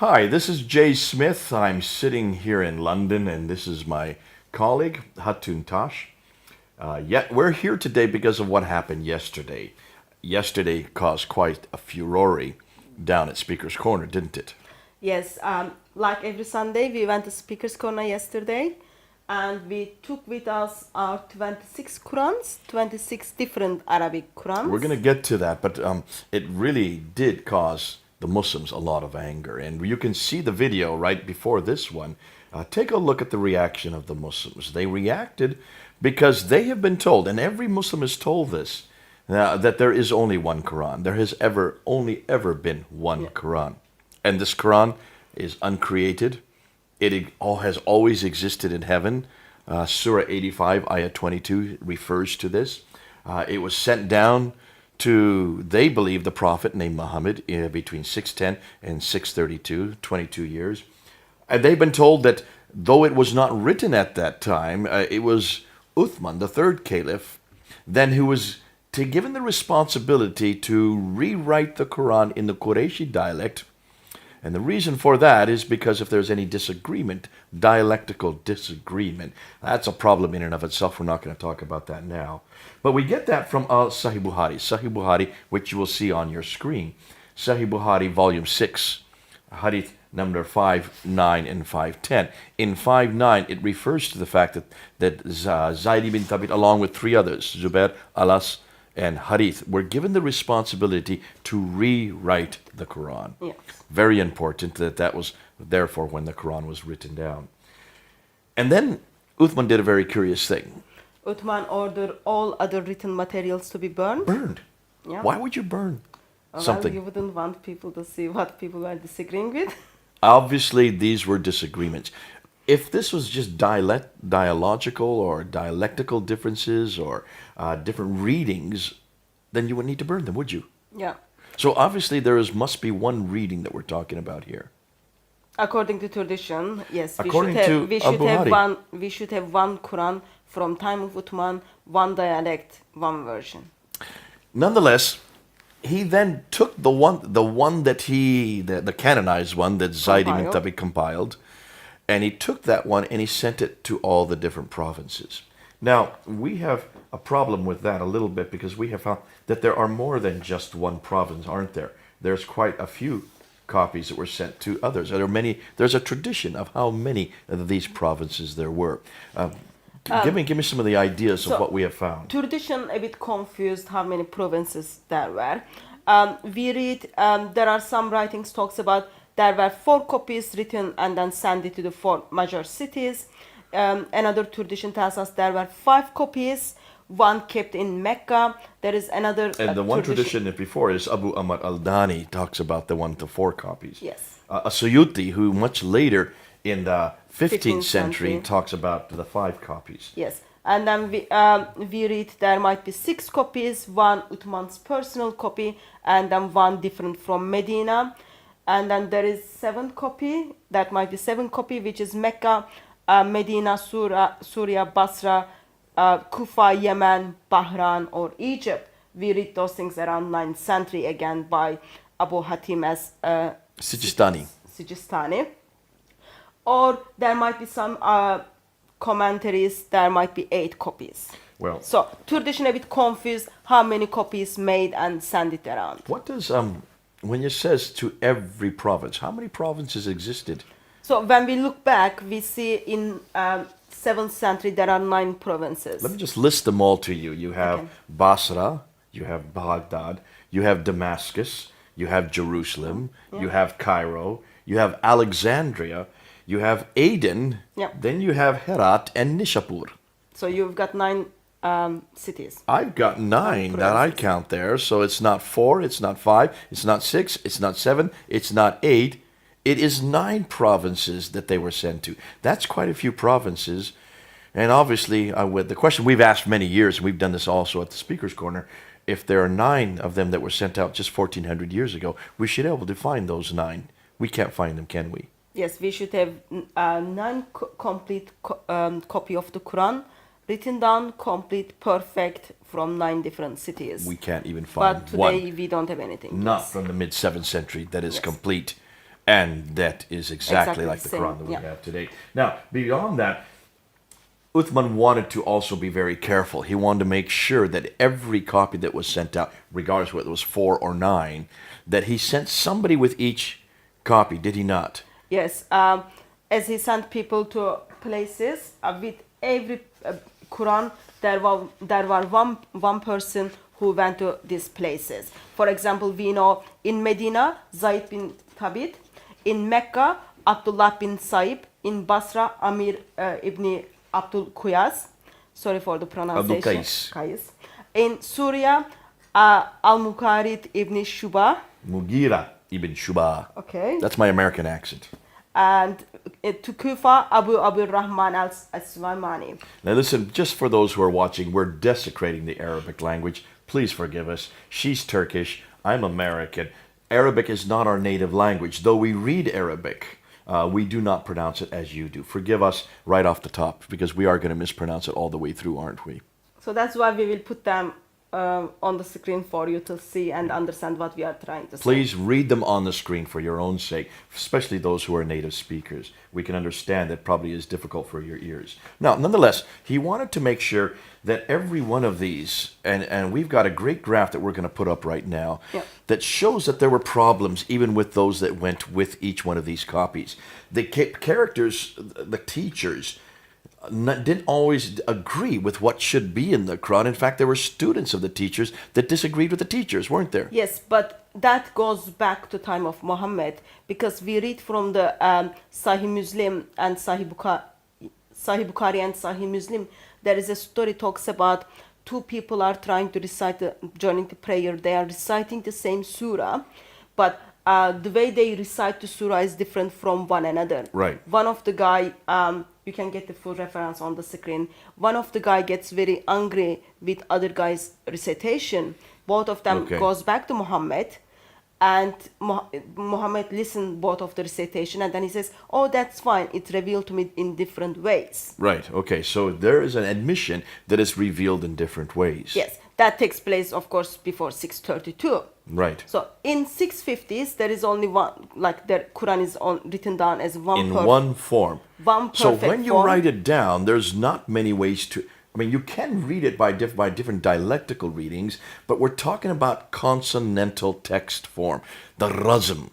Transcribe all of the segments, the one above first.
Hi, this is Jay Smith. I'm sitting here in London, and this is my colleague, Hatun. Yet we're here today because of what happened yesterday. Yesterday caused quite a furore down at Speaker's Corner, didn't it? Yes, like every Sunday, we went to Speaker's Corner yesterday, and we took with us our 26 Qurans, 26 different Arabic Qurans. We're going to get to that, but it really did cause the Muslims a lot of anger. And you can see the video right before this one. Take a look at the reaction of the Muslims. They reacted because they have been told, and every Muslim is told this, that there is only one Quran. There has only ever been one Quran. And this Quran is uncreated. It all has always existed in heaven. Surah 85, Ayah 22 refers to this. It was sent down to, they believe, the Prophet named Muhammad between 610 and 632, 22 years. And they've been told that though it was not written at that time, it was Uthman, the third caliph, then who was given the responsibility to rewrite the Quran in the Qurayshi dialect. And the reason for that is because if there's any disagreement, dialectical disagreement, that's a problem in and of itself. We're not going to talk about that now. But we get that from Sahih Bukhari, which you will see on your screen. Sahih Bukhari, volume 6, hadith number 5, 9, and 510. In 5, 9, it refers to the fact that Zayd ibn Thabit, along with three others, Zubair, Alas, and Harith, were given the responsibility to rewrite the Quran. Yes. Very important that was therefore when the Quran was written down. And then Uthman did a very curious thing. Uthman ordered all other written materials to be burned. Burned. Yeah. Why would you burn Well, something? you wouldn't want people to see what people were disagreeing with. Obviously, these were disagreements. If this was just dialogical or dialectical differences or different readings, then you wouldn't need to burn them, would you? Yeah. So obviously must be one reading that we're talking about here. According to tradition, yes, According to Abu Hadi. we should have one Quran from time of Uthman, one dialect, one version. Nonetheless, he then took the one that the canonized one that Zayd ibn Thabit compiled, and he took that one and he sent it to all the different provinces. Now, we have a problem with that a little bit because we have found that there are more than just one province, aren't there? There's quite a few copies that were sent to others. There's a tradition of how many of these provinces there were. Give me some of the ideas of what we have found. Tradition a bit confused how many provinces there were. We read there are some writings talks about there were 4 copies written and then sent it to the 4 major cities. Another tradition tells us there were 5 copies, one kept in Mecca. There is another and the one tradition before is Abu Amr al-Dani talks about the 1 to 4 copies. Yes. Suyuti, who much later in the 15th century talks about the 5 copies. Yes. And then we read there might be 6 copies, one Uthman's personal copy, and then one different from Medina. And then there is 7 copy, that might be 7 copy, which is Mecca, Medina, Syria, Basra, Kufa, Yemen, Bahrain, or Egypt. We read those things around 9th century again by Abu Hatim as Sijistani. Or there might be some commentaries, there might be 8 copies. Well, so tradition a bit confused how many copies made and send it around. What does when it says to every province, how many provinces existed? So when we look back, we see in 7th century there are 9 provinces. Let me just list them all to you. You have Basra, you have Baghdad, you have Damascus, you have Jerusalem, you have Cairo, you have Alexandria, you have Aden, then you have Herat and Nishapur. So you've got 9 cities. I've got 9 that I count there. So it's not 4, it's not 5, it's not 6, it's not 7, it's not 8. It is 9 provinces that they were sent to. That's quite a few provinces. And obviously, with the question we've asked many years, and we've done this also at the Speaker's Corner, if there are 9 of them that were sent out just 1,400 years ago, we should be able to find those 9. We can't find them, can we? Yes, we should have 9 complete copy of the Quran, written down, complete, perfect, from 9 different cities. We can't even find one. But today we don't have anything. Not from the mid-7th century that is complete. And that is exactly like the same, Quran that we yeah. have today. Now, beyond that, Uthman wanted to also be very careful. He wanted to make sure that every copy that was sent out, regardless whether it was 4 or 9, that he sent somebody with each copy, did he not? Yes, as he sent people to places with every Quran, there were one person who went to these places. For example, we know in Medina, Zayd bin Thabit, in Mecca, Abdullah bin Saib, in Basra, Amir ibn Abdul Quyas. Sorry for the pronunciation. Qais. In Syria, Al-Muqarid ibn Shuba. Mughira ibn Shuba. Okay. That's my American accent. And to Kufa, Abu Rahman al-Aswamani. Now listen, just for those who are watching, we're desecrating the Arabic language. Please forgive us. She's Turkish. I'm American. Arabic is not our native language. Though we read Arabic, we do not pronounce it as you do. Forgive us right off the top, because we are going to mispronounce it all the way through, aren't we? So that's why we will put them on the screen for you to see and understand what we are trying to say. Please read them on the screen for your own sake, especially those who are native speakers. We can understand that probably is difficult for your ears. Now, nonetheless, he wanted to make sure that every one of these, and we've got a great graph that we're going to put up right now, Yeah. that shows that there were problems even with those that went with each one of these copies. The characters, the teachers, didn't always agree with what should be in the Quran. In fact, there were students of the teachers that disagreed with the teachers, weren't there? Yes, but that goes back to time of Muhammad, because we read from the Sahih Muslim and Sahih Bukhari and Sahih Muslim. There is a story talks about two people are trying to recite during the prayer. They are reciting the same surah, but the way they recite the surah is different from one another. Right. One of the guy, you can get the full reference on the screen. One of the guy gets very angry with other guy's recitation. Both of them Okay. goes back to Muhammad, and Muhammad listened both of the recitation, and then he says, "Oh, that's fine. It's revealed to me in different ways." Right. Okay. So there is an admission that is revealed in different ways. Yes, that takes place, of course, before 632. Right. So in 650s, there is only one, like the Quran is written down as one In one form. one So perfect when you form. write it down, there's not many ways to. I mean, you can read it by different dialectical readings, but we're talking about consonantal text form, the razm.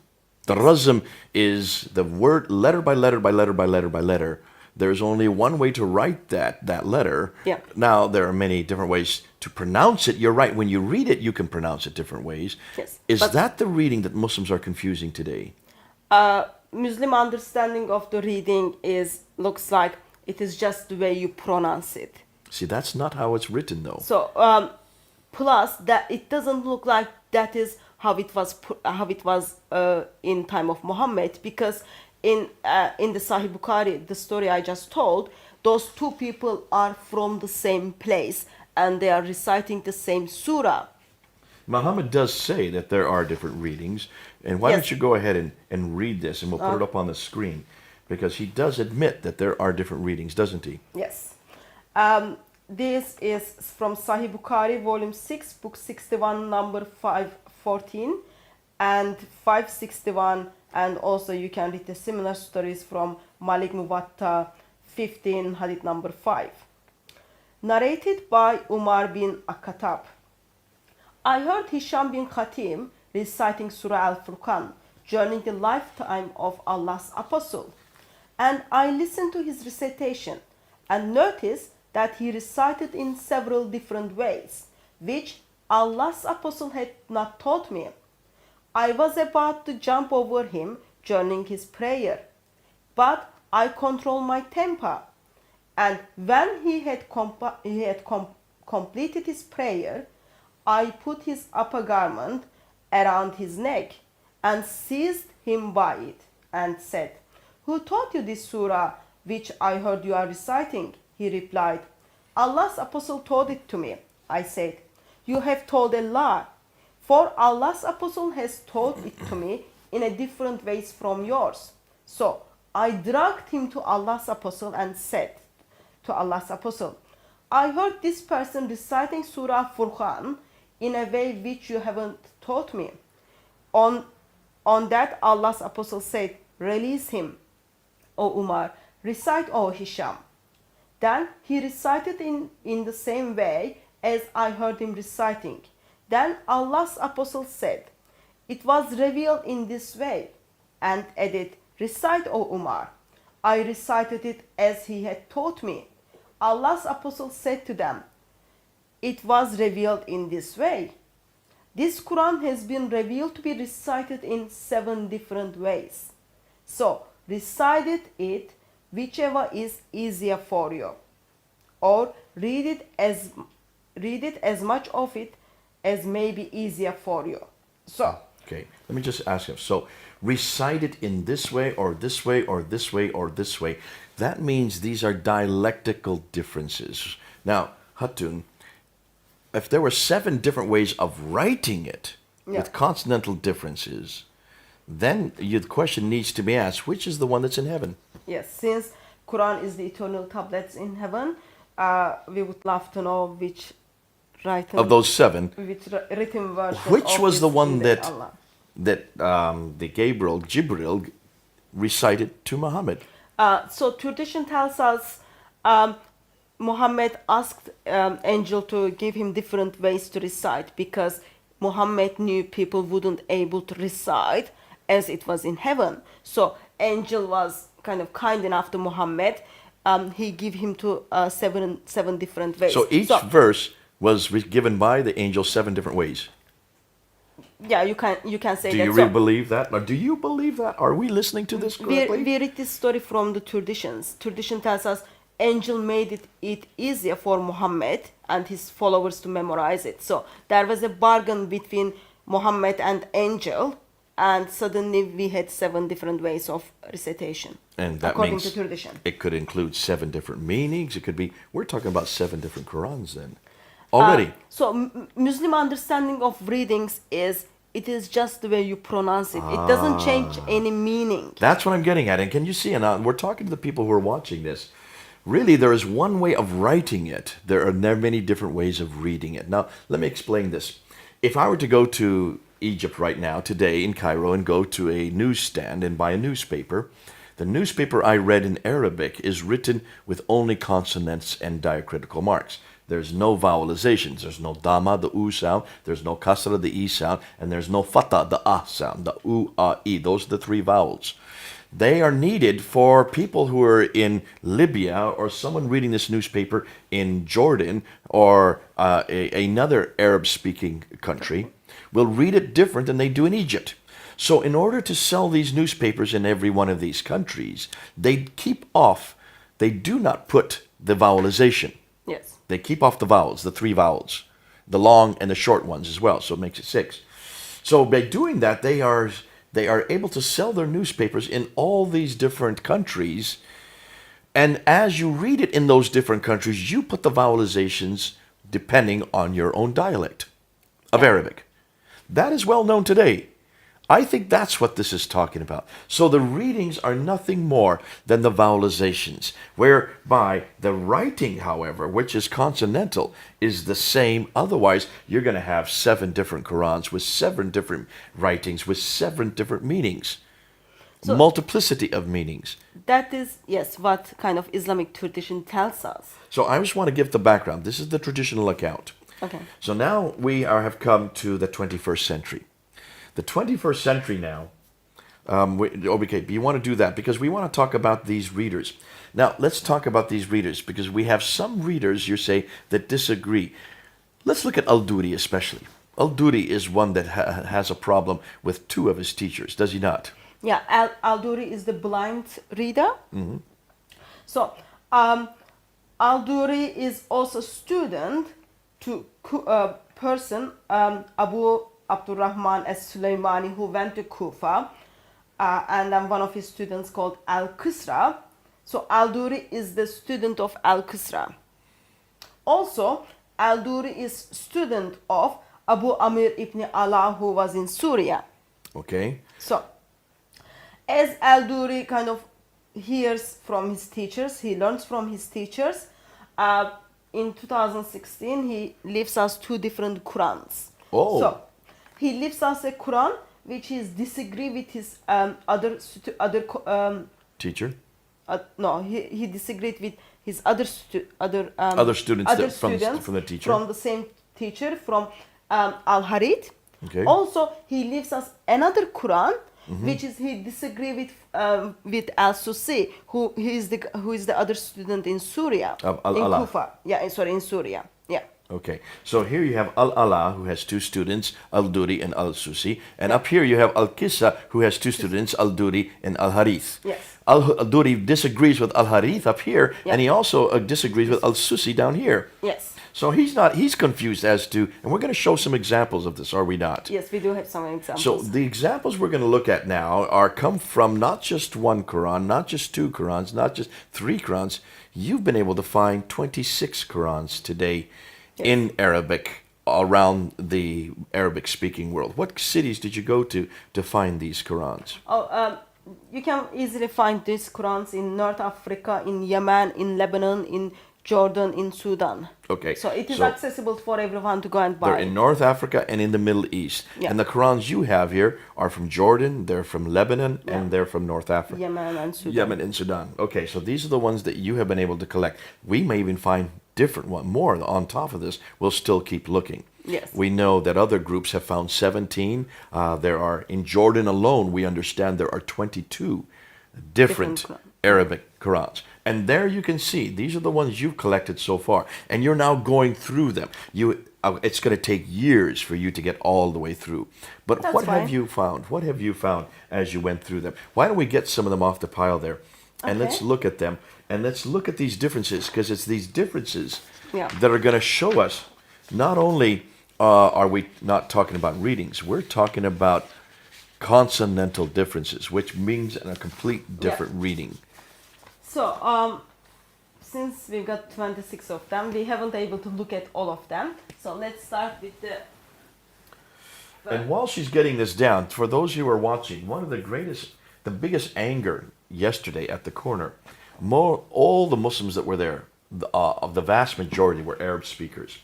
The razm is the word letter by letter by letter by letter by letter. There's only one way to write that letter. Yeah. Now, there are many different ways to pronounce it. You're right. When you read it, you can pronounce it different ways. Yes, Is but- that the reading that Muslims are confusing today? Muslim understanding of the reading looks like it is just the way you pronounce it. See, that's not how it's written, though. So plus that it doesn't look like that is how it was in time of Muhammad, because in the Sahih Bukhari, the story I just told, those two people are from the same place and they are reciting the same surah. Muhammad does say that there are different readings, and why Yes. don't you go ahead and read this, and we'll put it up on the screen, because he does admit that there are different readings, doesn't he? Yes. This is from Sahih Bukhari, volume 6, book 61, number 514, and 561, and also you can read the similar stories from Malik Muwatta 15, hadith number 5. Narrated by Umar bin Akhatab. I heard Hisham bin Khatim reciting Surah Al-Furqan during the lifetime of Allah's Apostle, and I listened to his recitation and noticed that he recited in several different ways, which Allah's Apostle had not taught me. I was about to jump over him during his prayer, but I controlled my temper, and when he had completed his prayer, I put his upper garment around his neck and seized him by it and said, "Who taught you this surah which I heard you are reciting?" He replied, "Allah's Apostle taught it to me." I said, "You have told a lie, for Allah's Apostle has taught it to me in a different ways from yours." So I dragged him to Allah's Apostle and said to Allah's Apostle, "I heard this person reciting Surah Furqan in a way which you haven't taught me. On On that, Allah's apostle said, "Release him, O Umar. Recite, O Hisham." Then he recited in the same way as I heard him reciting. Then Allah's apostle said, "It was revealed in this way," and added, "Recite, O Umar." I recited it as he had taught me. Allah's apostle said to them, "It was revealed in this way." This Quran has been revealed to be recited in 7 different ways. So, recite it whichever is easier for you, or read it as much of it as may be easier for you. So, Okay, let me just ask you. So, recite it in this way, or this way, or this way, or this way. That means these are dialectical differences. Now, Hatun, if there were 7 different ways of writing it with consonantal differences, then the question needs to be asked, which is the one that's in heaven? yes, since Quran is the eternal tablets in heaven, we would love to know which written Of those 7, which written version. which of was is the one in that Allah. the Jibril recited to Muhammad? So tradition tells us Muhammad asked angel to give him different ways to recite because Muhammad knew people wouldn't able to recite as it was in heaven. So angel was kind of kind enough to Muhammad. He gave him to seven different ways. So each verse was given by the angel 7 different ways. Yeah, you can say Do that. you really believe that? Or do you believe that? Are we listening to this correctly? We read this story from the traditions. Tradition tells us angel made it easier for Muhammad and his followers to memorize it. So there was a bargain between Muhammad and angel, and suddenly we had 7 different ways of recitation. And that according means to tradition. it could include 7 different meanings. It could be, we're talking about 7 different Qurans then. Already. So Muslim understanding of readings is it is just the way you pronounce it. It doesn't change any meaning. That's what I'm getting at. And can you see, and we're talking to the people who are watching this, really there is one way of writing it. There are many different ways of reading it. Now, let me explain this. If I were to go to Egypt right now, today in Cairo, and go to a newsstand and buy a newspaper, the newspaper I read in Arabic is written with only consonants and diacritical marks. There's no vowelizations. There's no dama, the u sound. There's no kasra, the e sound. And there's no fata, the ah sound, the u, ah, e. Those are the 3 vowels. They are needed for people who are in Libya, or someone reading this newspaper in Jordan, or another Arab-speaking country will read it different than they do in Egypt. So in order to sell these newspapers in every one of these countries, they do not put the vowelization. Yes. They keep off the vowels, the 3 vowels, the long and the short ones as well, so it makes it 6. So by doing that, they are able to sell their newspapers in all these different countries, and as you read it in those different countries, you put the vowelizations depending on your own dialect of Arabic. That is well known today. I think that's what this is talking about. So the readings are nothing more than the vowelizations, whereby the writing, however, which is consonantal, is the same. Otherwise, you're going to have 7 different Qurans with 7 different writings with 7 different meanings. So, multiplicity of meanings. That is, yes, what kind of Islamic tradition tells us. So I just want to give the background. This is the traditional account. Okay. So now we have come to the 21st century. The 21st century now, okay, you want to do that because we want to talk about these readers. Now, let's talk about these readers because we have some readers, you say, that disagree. Let's look at Al-Duri especially. Al-Duri is one that has a problem with 2 of his teachers, does he not? Yeah, Al-Duri is the blind reader. Mm-hmm. So, Al-Duri is also student to person, Abu Abdurrahman as-Sulaymani, who went to Kufa, and then one of his students called Al-Qisra. So Al-Duri is the student of Al-Qisra. Also, Al-Duri is student of Abu Amir ibn Ala, who was in Syria. Okay. So, as Al-Duri kind of hears from his teachers, he learns from his teachers, in 2016 he leaves us 2 different Qurans. Oh. So, he leaves us a Quran which is disagree with his Teacher? no, he disagreed with his other Other students other from students the teacher? from the same teacher from Al-Harith. Okay. Also, he leaves us another Quran, which is he disagree with Al-Susi, who is the other student in Syria, Of in Al-Ala. Kufa. Yeah, sorry, in Syria. Yeah. Okay, so here you have Al-Ala, who has two students, Al-Duri and Al-Susi. And up here you have Al-Qissa, who has two students, Al-Duri and Al-Harith. Yes. Al-Duri disagrees with Al-Harith up here, Yeah. and he also disagrees with Al-Susi down here. Yes. So he's confused as to, and we're going to show some examples of this, are we not? Yes, we do have some examples. So the examples we're going to look at now come from not just one Quran, not just two Qurans, not just three Qurans. You've been able to find 26 Qurans today in Arabic around the Arabic-speaking world. What cities did you go to find these Qurans? You can easily find these Qurans in North Africa, in Yemen, in Lebanon, in Jordan, in Sudan. Okay. So it is so accessible for everyone to go and buy. They're in North Africa and in the Middle East. Yeah. And the Qurans you have here are from Jordan, they're from Lebanon, and they're from North Africa. Yemen and Sudan. Yemen and Sudan. Okay, so these are the ones that you have been able to collect. We may even find different one more on top of this. We'll still keep looking. Yes. We know that other groups have found 17. There are, in Jordan alone, we understand there are 22 different Quran. Arabic Qurans. And there you can see, these are the ones you've collected so far. And you're now going through them. It's going to take years for you to get all the way through. But That's what have fine. you found? What have you found as you went through them? Why don't we get some of them off the pile there? And let's Okay. look at them. And let's look at these differences, because it's these differences Yeah. that are going to show us not only are we not talking about readings, we're talking about consonantal differences, which means a complete different reading. So, since we've got 26 of them, we haven't able to look at all of them. So let's start with the... And while she's getting this down, for those who are watching, one of the biggest anger yesterday at the corner, all the Muslims that were there, of the vast majority were Arab speakers.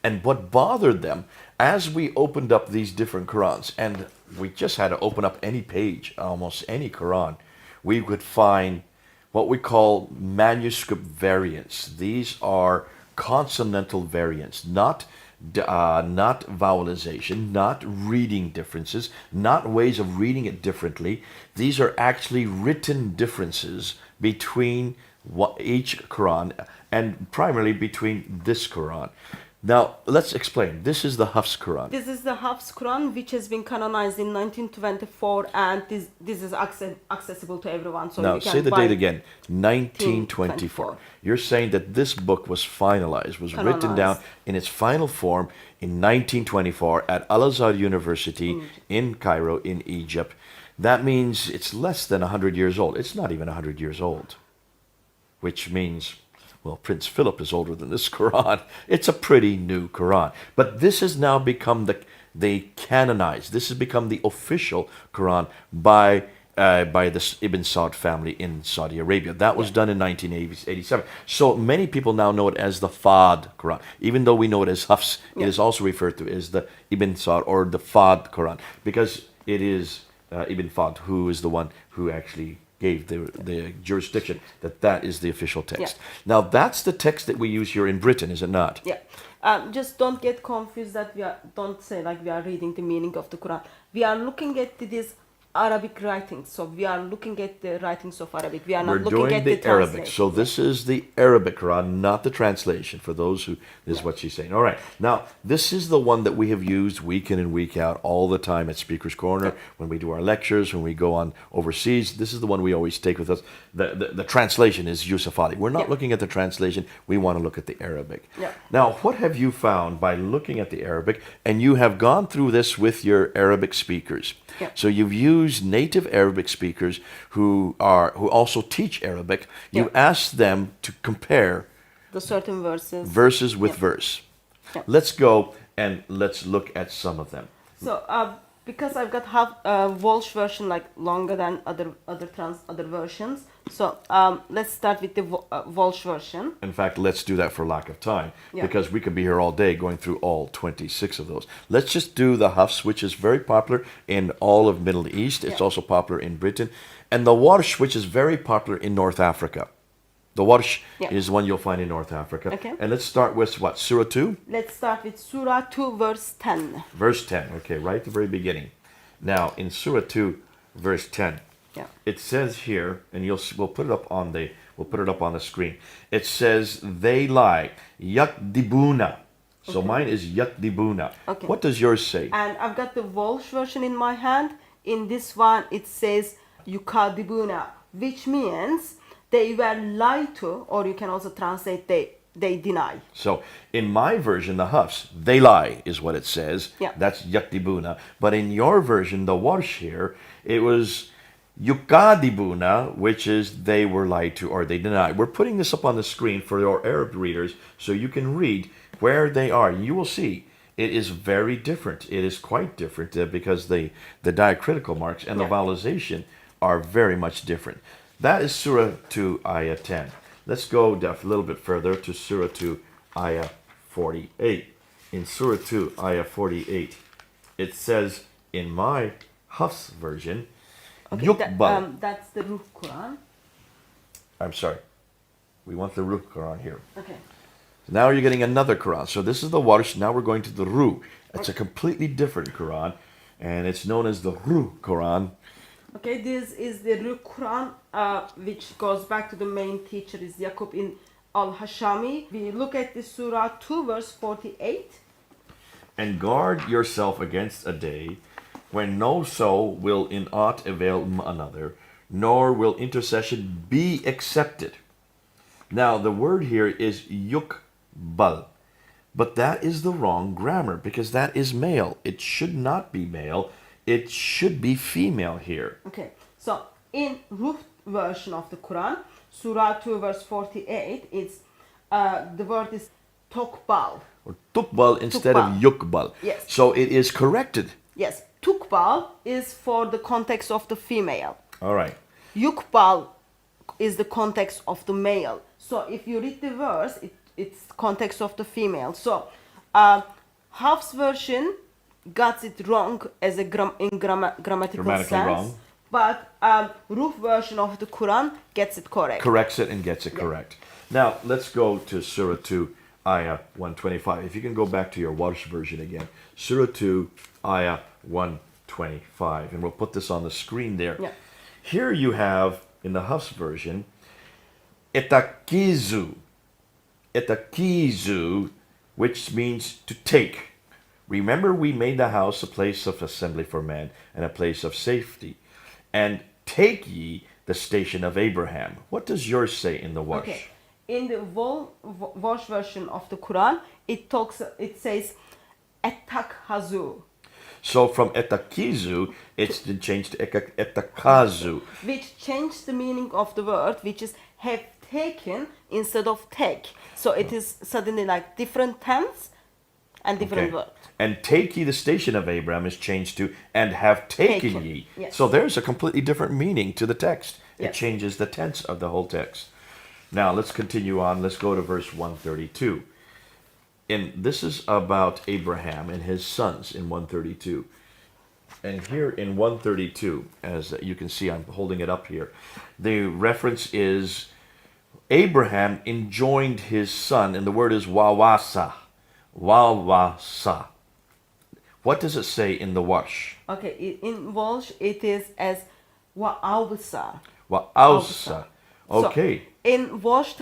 And what bothered them, as we opened up these different Qurans, and we just had to open up any page, almost any Quran, we could find what we call manuscript variants. These are consonantal variants, not vowelization, not reading differences, not ways of reading it differently. These are actually written differences between each Quran, and primarily between this Quran. Now, let's explain. This is the Hafs Quran. This is the Hafs Quran, which has been canonized in 1924, and this is accessible to everyone. So Now, you can say the buy date again, 1924. You're saying that this book was finalized, was written down in its final form in 1924 at Al-Azhar University in Cairo, in Egypt. That means it's less than 100 years old. It's not even 100 years old, which means, well, Prince Philip is older than this Quran. It's a pretty new Quran. But this has now become the canonized. This has become the official Quran by the Ibn Saud family in Saudi Arabia. That was done in 1987. So many people now know it as the Fard Quran. Even though we know it as Hafs, it is also referred to as the Ibn Saud or the Fard Quran, because it is Ibn Fad who is the one who actually gave the jurisdiction that is the official text. Now that's the text that we use here in Britain, is it not? Yeah. Just don't get confused that don't say like we are reading the meaning of the Quran. We are looking at these Arabic writings. So we are looking at the writings of Arabic. We are not looking at the Arabic. translation. So this is the Arabic Quran, not the translation, for those who, this is what she's saying. All right. Now, this is the one that we have used week in and week out all the time at Speaker's Corner, when we do our lectures, when we go on overseas. This is the one we always take with us. The translation is Yusuf Ali. We're not looking at the translation. We want to look at the Arabic. Now, what have you found by looking at the Arabic? And you have gone through this with your Arabic speakers. So you've used native Arabic speakers who also teach Arabic. You asked them to compare the certain verses with verse. Let's go and let's look at some of them. So Because I've got half Walsh version like longer than other versions. So let's start with the Walsh version. In fact, let's do that for lack of time, Yeah. because we could be here all day going through all 26 of those. Let's just do the Hafs, which is very popular in all of Middle East. It's Yeah. also popular in Britain. And the Warsh, which is very popular in North Africa. The Warsh Yeah. is one you'll find in North Africa. Okay. And let's start with what? Surah 2? Let's start with Surah 2 verse 10. Verse 10. Okay, right at the very beginning. Now, in Surah 2, verse 10, Yeah. it says here, and we'll put it up on the screen. It says they lie, yakdibuna. So mine is yakdibuna. Okay. What does yours say? And I've got the Walsh version in my hand. In this one, it says yukadibuna, which means they were lied to, or you can also translate they deny. So in my version, the Hafs, they lie is what it says. Yeah. That's yakdibuna. But in your version, the Warsh here, it was yukadibuna, which is they were lied to or they denied. We're putting this up on the screen for your Arab readers so you can read where they are. You will see it is very different. It is quite different because the diacritical marks and the Yeah. vowelization are very much different. That is Surah 2, Ayah 10. Let's go a little bit further to Surah 2, Ayah 48. In Surah 2, Ayah 48, it says in my Hafs version, Okay, Yukbal. that's the Ruh Quran. I'm sorry. We want the Ruh Quran here. Okay. Now you're getting another Quran. So this is the Warsh. Now we're going to the Ruh. It's a completely different Quran, and it's known as the Ruh Quran. Okay, this is the Ruh Quran, which goes back to the main teacher is Yaqub in al-Hashami. We look at the Surah 2 verse 48. And guard yourself against a day when no soul will in aught avail another, nor will intercession be accepted. Now the word here is yukbal, but that is the wrong grammar because that is male. It should not be male. It should be female here. Okay, so in Ruh version of the Quran, Surah 2 verse 48, it's the word is tokbal. Or tukbal instead of yukbal. Yes. So it is corrected. Yes, tukbal is for the context of the female. All right. Yukbal is the context of the male. So if you read the verse, it's context of the female. So Hafs version got it wrong as a grammatical Grammatically sense, wrong. but Ruh version of the Quran gets it correct. Corrects it and gets it correct. Now let's go to Surah 2, Ayah 125. If you can go back to your Warsh version again. Surah 2, Ayah 125. And we'll put this on the screen there. Yeah. Here you have, in the Hafs version, etakizu. Etakizu, which means to take. Remember, we made the house a place of assembly for man and a place of safety. And take ye the station of Abraham. What does yours say in the Warsh? Okay. In the Warsh version of the Quran, it says etakhazu, So from etakizu, it's been changed to etakazu. which changed the meaning of the word, which is have taken instead of take. So it is suddenly like different tense and different Okay. word. And take ye the station of Abraham is changed to and have taken Taken, ye. yes. So there's a completely different meaning to the text. It Yes. changes the tense of the whole text. Now let's continue on. Let's go to verse 132. And this is about Abraham and his sons in 132. And here in 132, as you can see, I'm holding it up here, the reference is Abraham enjoined his son, and the word is wawasa. Wawasa. What does it say in the Warsh? Okay, in Walsh it is as wa'awsa. Wa'ausa. Okay. So in Walsh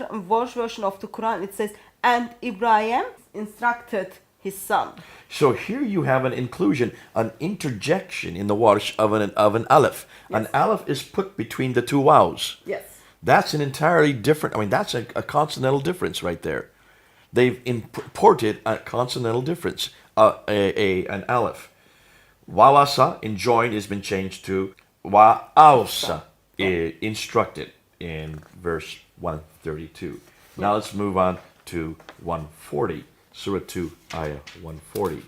version of the Quran it says, and Ibrahim instructed his son. So here you have an inclusion, an interjection in the Warsh of an aleph. An Yes. aleph is put between the two waws. Yes. That's an entirely different, that's a consonantal difference right there. They've imported a consonantal difference, an aleph. Wawasa, enjoined, has been changed to wa'ausa, instructed in verse 132. Now let's move on to 140, Surah 2, Ayah 140.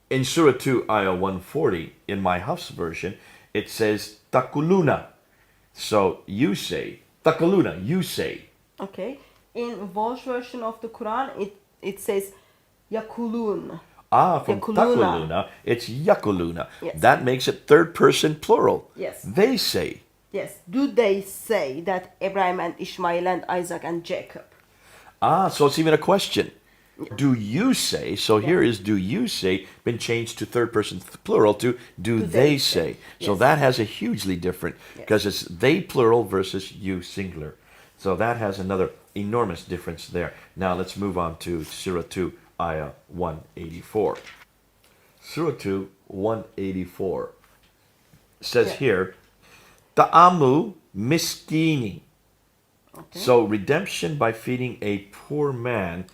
In Surah 2, Ayah 140, in my Hafs version, it says takuluna. So you say, takuluna, you say. Okay. In Walsh version of the Quran, it says yakulun. From Yakuluna. takuluna, it's yakuluna. Yes. That makes it third person plural. Yes. They say. Yes. Do they say that Abraham and Ishmael and Isaac and Jacob? So it's even a question. Do you say? So here is do you say been changed to third person plural to do they say. So Yes. that has a hugely different, because it's they plural versus you singular. So that has another enormous difference there. Now let's move on to Surah 2, Ayah 184. Surah 2, 184 says here, Ta'amu miskini. Okay. So redemption by feeding a poor man,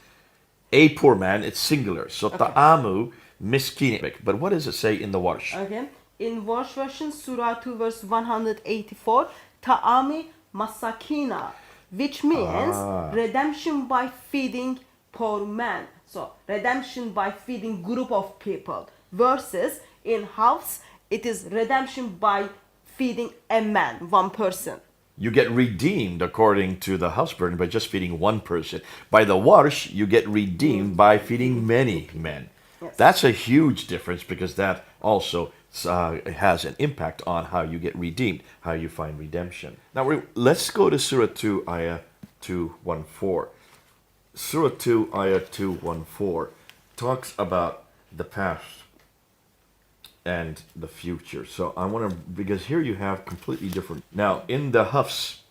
it's singular. So ta'amu miskini. But what does it say in the Warsh? Okay. In Warsh version, Surah 2, verse 184, Ta'ami masakina, which means redemption by feeding poor man. So redemption by feeding group of people. Versus in house, it is redemption by feeding a man, one person. You get redeemed according to the house burden by just feeding one person. By the Warsh, you get redeemed by feeding many men. Yes. That's a huge difference, because that also has an impact on how you get redeemed, how you find redemption. Now let's go to Surah 2, Ayah 214. Surah 2, Ayah 214 talks about the past and the future. So I want to, because here you have completely different. Now in the Hafs,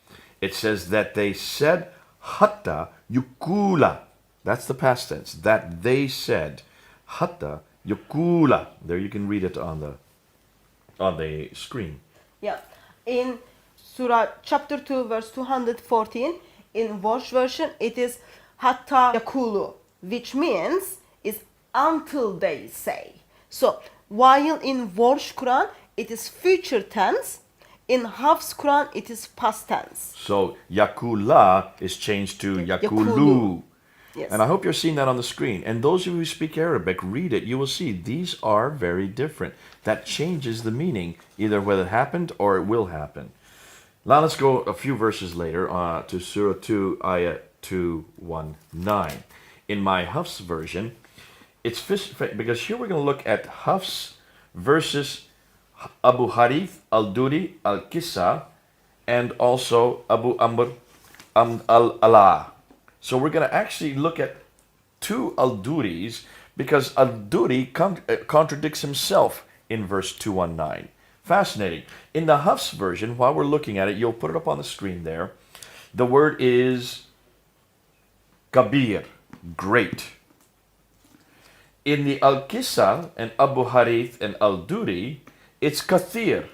it says that they said hatta yukula. That's the past tense. That they said hatta yukula. There you can read it on the screen. Yeah. In Surah chapter 2, verse 214, in Warsh version, it is hatta yakulu, which means is until they say. So while in Warsh Quran, it is future tense. In Hafs Quran, it is past tense. So yakula is changed to yakulu. Yes. And I hope you're seeing that on the screen. And those of you who speak Arabic, read it. You will see these are very different. That changes the meaning, either whether it happened or it will happen. Now let's go a few verses later to Surah 2, Ayah 219. In my Hafs version, it's because here we're going to look at Hafs versus Abu Harith al-Duri al-Qissa and also Abu Amr al-Ala. So we're going to actually look at two al-Duris, because al-Duri contradicts himself in verse 219. Fascinating. In the Hafs version, while we're looking at it, you'll put it up on the screen there. The word is kabir, great. In the Al-Qissa and Abu Harith and Al-Duri, it's kathir.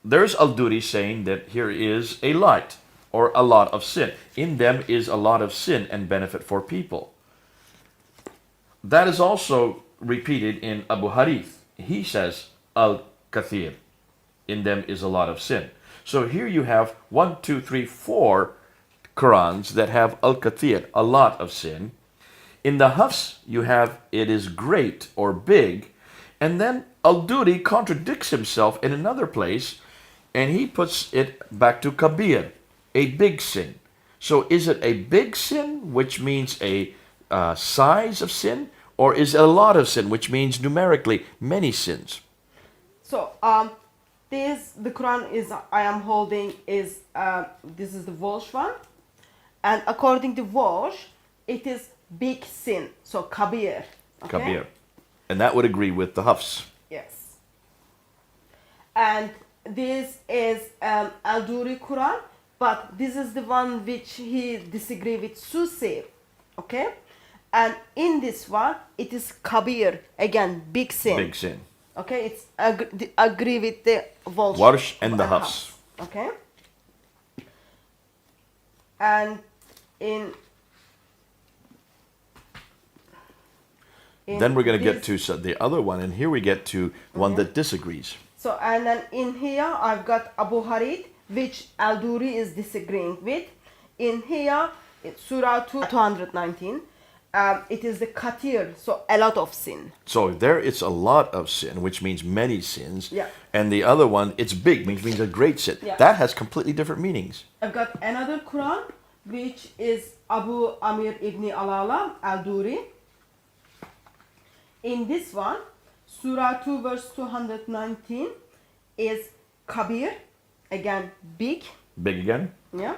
There's Al-Duri saying that here is a light or a lot of sin. In them is a lot of sin and benefit for people. That is also repeated in Abu Harith. He says Al-Kathir. In them is a lot of sin. So here you have 1, 2, 3, 4 Qurans that have Al-Kathir, a lot of sin. In the Hafs, you have it is great or big. And then Al-Duri contradicts himself in another place, and he puts it back to Kabir, a big sin. So is it a big sin, which means a size of sin, or is it a lot of sin, which means numerically many sins? So the Quran is I am holding is this is the Walsh one, and according to Walsh, it is big sin. So kabir. Okay? Kabir. And that would agree with the Hafs. Yes. And this is Al-Duri Quran, but this is the one which he disagree with Susi. Okay? And in this one, it is kabir, again, big sin. Big sin. Okay, it's agree with the Walsh. Warsh and the Hafs. Okay. And then we're going to get to the other one, and here we get to one that disagrees. So, and then in here, I've got Abu Harith, which Al-Duri is disagreeing with. In here, it's Surah 219. it is the katir, so a lot of sin. So there it's a lot of sin, which means many sins. Yeah. And the other one, it's big, which means a great sin. Yeah. That has completely different meanings. I've got another Quran, which is Abu Amir ibn Alala al-Duri. In this one, Surah 2 verse 219 is Kabir, again big. Big again. Yeah.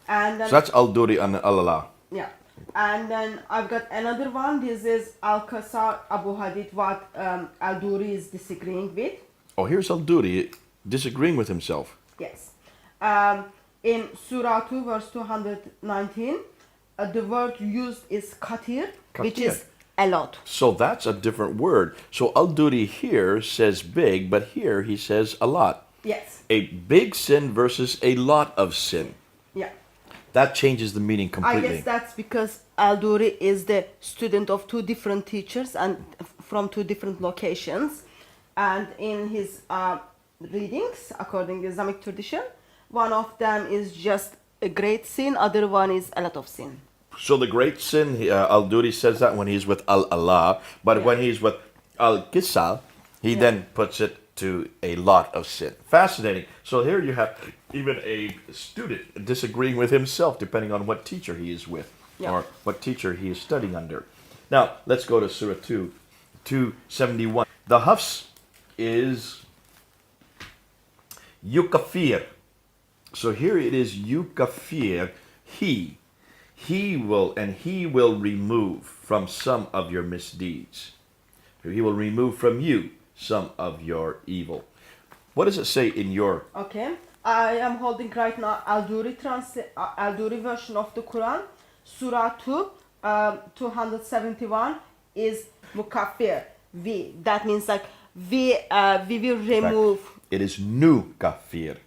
And then, So that's Al-Duri and Al-Allah. yeah. And then I've got another one. This is Al-Qasar Abu Hadid, what Al-Duri is disagreeing with. Oh, here's Al-Duri disagreeing with himself. Yes. In Surah 2 verse 219, the word used is katir, which Katir. is a lot. So that's a different word. So Al-Duri here says big, but here he says a lot. Yes. A big sin versus a lot of sin. Yeah. That changes the meaning I completely. guess that's because Al-Duri is the student of two different teachers and from two different locations. And in his readings, according to Islamic tradition, one of them is just a great sin, other one is a lot of sin. So the great sin, Al-Duri says that when he's with Al-Allah, but Yeah. when he's with Al-Qisal, he then puts it to a lot of sin. Fascinating. So here you have even a student disagreeing with himself, depending on what teacher he is with, Yeah. or what teacher he is studying under. Now, let's go to Surah 2, 271. The Hafs is Yukafir. So here it is Yukafir, he will remove from some of your misdeeds. He will remove from you some of your evil. What does it say in your... Okay, I am holding right now Al-Duri version of the Quran. Surah 2, 271 is Mukaffir. That means like we will remove. It is nu kafir.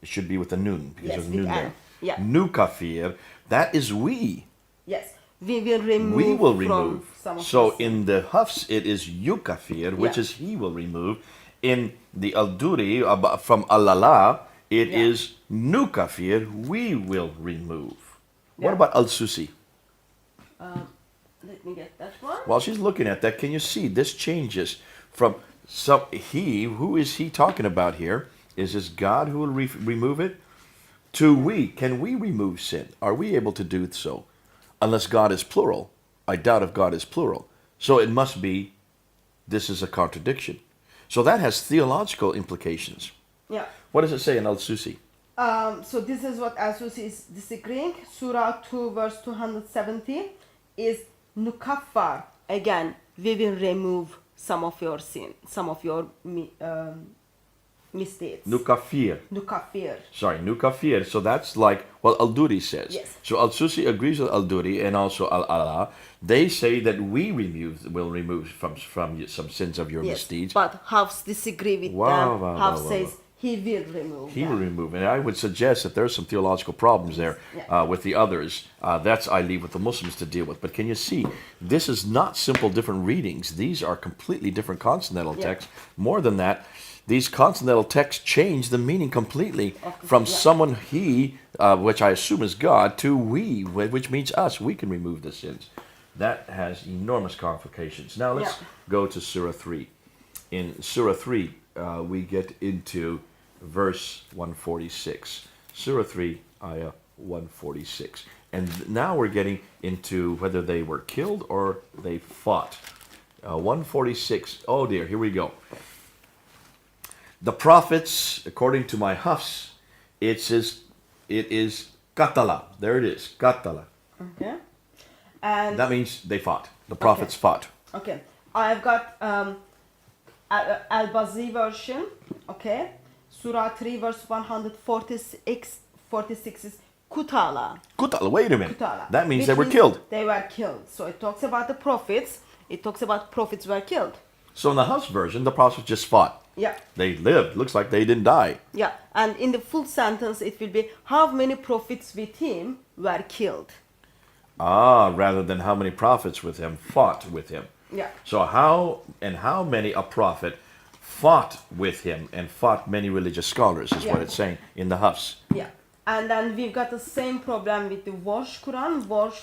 It should be with a nun, because Yes, there's with nun an. there. Yeah. Nu kafir, that is we. Yes, we will remove. We will from remove. some of So the sin. in the Hafs, it is Yukafir, which Yeah. is he will remove. In the Al-Duri, from Al-Allah, it Yeah. is Nukafir, we will remove. Yeah. What about Al-Susi? Let me get that one. While she's looking at that, can you see this changes from some he? Who is he talking about here? Is this God who will remove it? To we. Can we remove sin? Are we able to do so? Unless God is plural. I doubt if God is plural. So it must be, this is a contradiction. So that has theological implications. Yeah. What does it say in Al-Susi? So this is what Al-Susi is disagreeing. Surah 2 verse 270 is Nukaffar. Again, we will remove some of your sin, some of your mistakes. Nukafir. Nukaffir. Sorry, Nukafir. So that's like what Al-Duri says. Yes. So Al-Susi agrees with Al-Duri and also Al-Allah. They say that we will remove from you some sins of your Yes, misdeeds. but Hafs disagree with Wow, them. wow, Hafs wow, says wow. he will remove He them. will remove. And I would suggest that there's some theological problems there Yeah. with the others. That's I leave with the Muslims to deal with. But can you see, this is not simple different readings. These are completely different consonantal Yeah. texts. More than that, these consonantal texts change the meaning completely from yeah. someone he, which I assume is God, to we, which means us. We can remove the sins. That has enormous complications. Now let's Yeah. go to Surah 3. In Surah 3, we get into verse 146. Surah 3, ayah 146. And now we're getting into whether they were killed or they fought. 146, oh dear, here we go. The prophets, according to my Hafs, it is katala. There it is, katala. Okay. And That means they fought. The prophets fought. okay, I've got Al-Bazi version. Okay, Surah 3 verse 146 is Kutala. Kutala, wait a minute. Kutala. That means Which they were killed. They were killed. So it talks about the prophets. It talks about prophets were killed. So in the Hafs version, the prophets just fought. Yeah. They lived. Looks like they didn't die. Yeah. And in the full sentence, it will be how many prophets with him were killed. Rather than how many prophets with him fought with him. Yeah. So how many a prophet fought with him and fought many religious scholars is what Yeah. it's saying in the Hafs. Yeah. And then we've got the same problem with the Warsh Quran, Warsh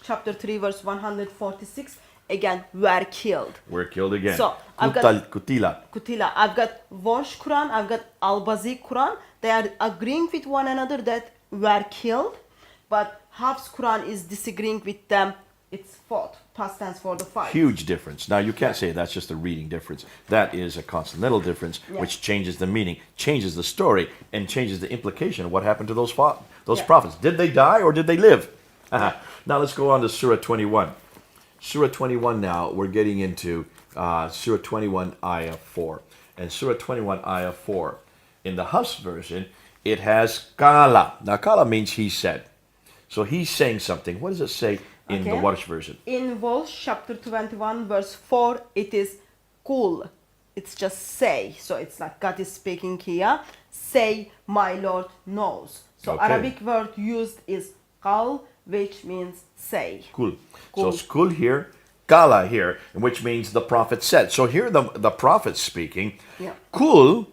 chapter 3 verse 146 again were killed. We're killed again. So, I've got- Kutila. Kutila. I've got Warsh Quran, I've got Al-Bazi Quran. They are agreeing with one another that were killed, but Hafs Quran is disagreeing with them. It's fought, past tense for the fight. Huge difference. Now, you can't say that's just a reading difference. That is a consonantal difference, Yeah. which changes the meaning, changes the story, and changes the implication of what happened to those Yeah. prophets. Did they die or did they live? Now, let's go on to Surah 21. Surah 21 now, we're getting into Surah 21, Ayah 4. And Surah 21, Ayah 4, in the Hafs version, it has Kala. Now, Kala means he said. So he's saying something. What does it say in the Okay. Warsh version? In Walsh chapter 21 verse 4 it is kul. It's just say. So it's like God is speaking here. Say my Lord knows. So Okay. Arabic word used is qal, which means say. Kul. So Kul. it's kul here, kala here, which means the prophet said. So here the prophet speaking. Yeah. Kul,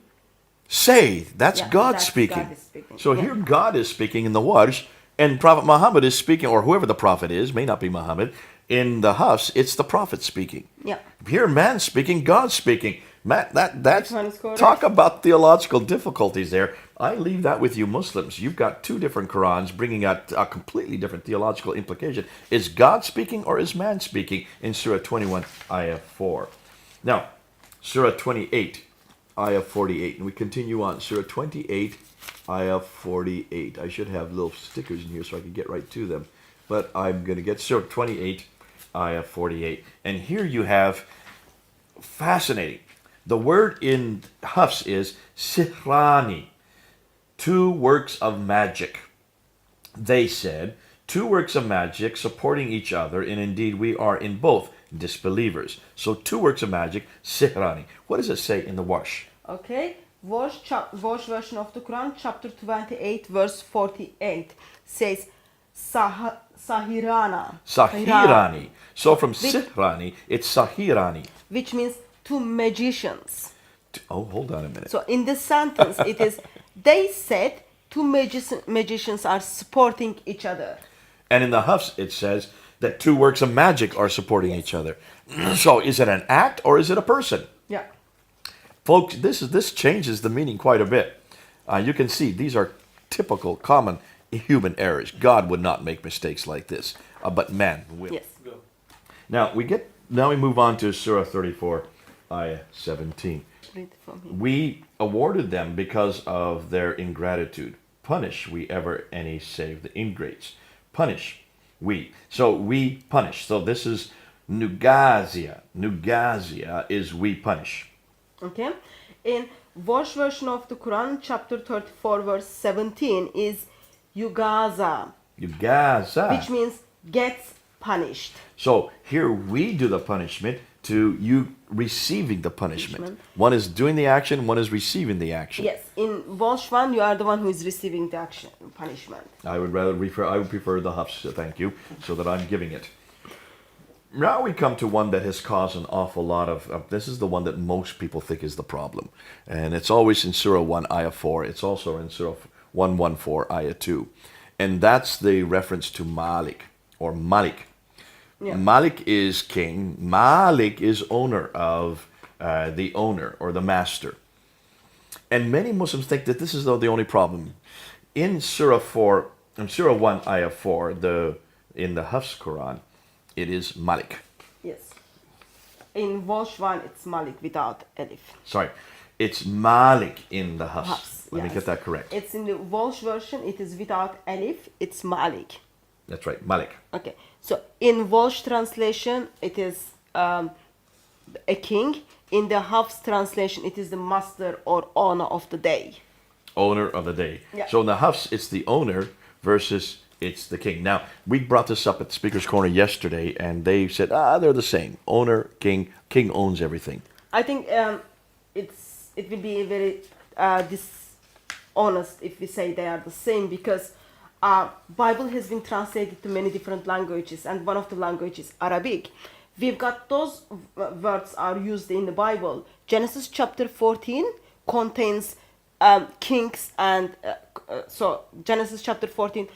say. That's Yeah, God that's speaking. God is speaking. So Yeah. here God is speaking in the Warsh, and Prophet Muhammad is speaking, or whoever the prophet is, may not be Muhammad. In the Hafs, it's the prophet speaking. Yeah. Here, man speaking, God speaking. Man, that's Which one is correct? talk about theological difficulties there. I leave that with you Muslims. You've got two different Qurans bringing out a completely different theological implication. Is God speaking or is man speaking in Surah 21, Ayah 4? Now, Surah 28, Ayah 48. And we continue on. Surah 28, Ayah 48. I should have little stickers in here so I can get right to them. But I'm going to get Surah 28, Ayah 48. And here you have, fascinating. The word in Hafs is sihrani, two works of magic. They said, two works of magic supporting each other, and indeed we are in both disbelievers. So two works of magic, sihrani. What does it say in the Warsh? Okay. Warsh version of the Quran, chapter 28, verse 48 says Sahirana. Sahirani. So from Which- sihrani, it's sahirani. Which means two magicians. Oh, hold on a minute. So in this sentence, it is, they said two magicians are supporting each other. And in the Hafs, it says that two works of magic are supporting each other. So is it an act or is it a person? Yeah. Folks, this changes the meaning quite a bit. You can see these are typical, common human errors. God would not make mistakes like this, but man will. Yes. Now we move on to Surah 34, Ayah 17. Read from him. We awarded them because of their ingratitude. Punish we ever any save the ingrates. Punish we. So we punish. So this is nugazia. Nugazia is we punish. Okay. In Warsh version of the Quran, chapter 34, verse 17 is Yugaza, Yugaza. which means gets punished. So here we do the punishment to you receiving the punishment. One is doing the action, one is receiving the action. Yes. In Warsh 1, you are the one who is receiving the action, punishment. I would prefer the Hafs, thank you, so that I'm giving it. Now we come to one that has caused an awful lot of, this is the one that most people think is the problem. And it's always in Surah 1, Ayah 4. It's also in Surah 114, Ayah 2. And that's the reference to Malik, or Malik. Yeah. Malik is king. Malik is owner of the owner or the master. And many Muslims think that this is the only problem. In Surah 1, Ayah 4, in the Hafs Quran, it is Malik. Yes. In Warsh 1, it's Malik without Alif. Sorry, it's Malik in the Hafs. Hafs, Let me yes. get that correct. It's in the Walsh version, it is without Alif, it's Malik. That's right, Malik. Okay, so in Walsh translation, it is a king. In the Hafs translation, it is the master or owner of the day. Owner of the day. Yeah. So in the Hafs, it's the owner versus it's the king. Now, we brought this up at the Speaker's Corner yesterday, and they said, they're the same. Owner, king owns everything. I think it will be very dishonest if we say they are the same, because Bible has been translated to many different languages, and one of the languages Arabic. We've got those words are used in the Bible. Genesis chapter 14 contains kings and so Genesis chapter 14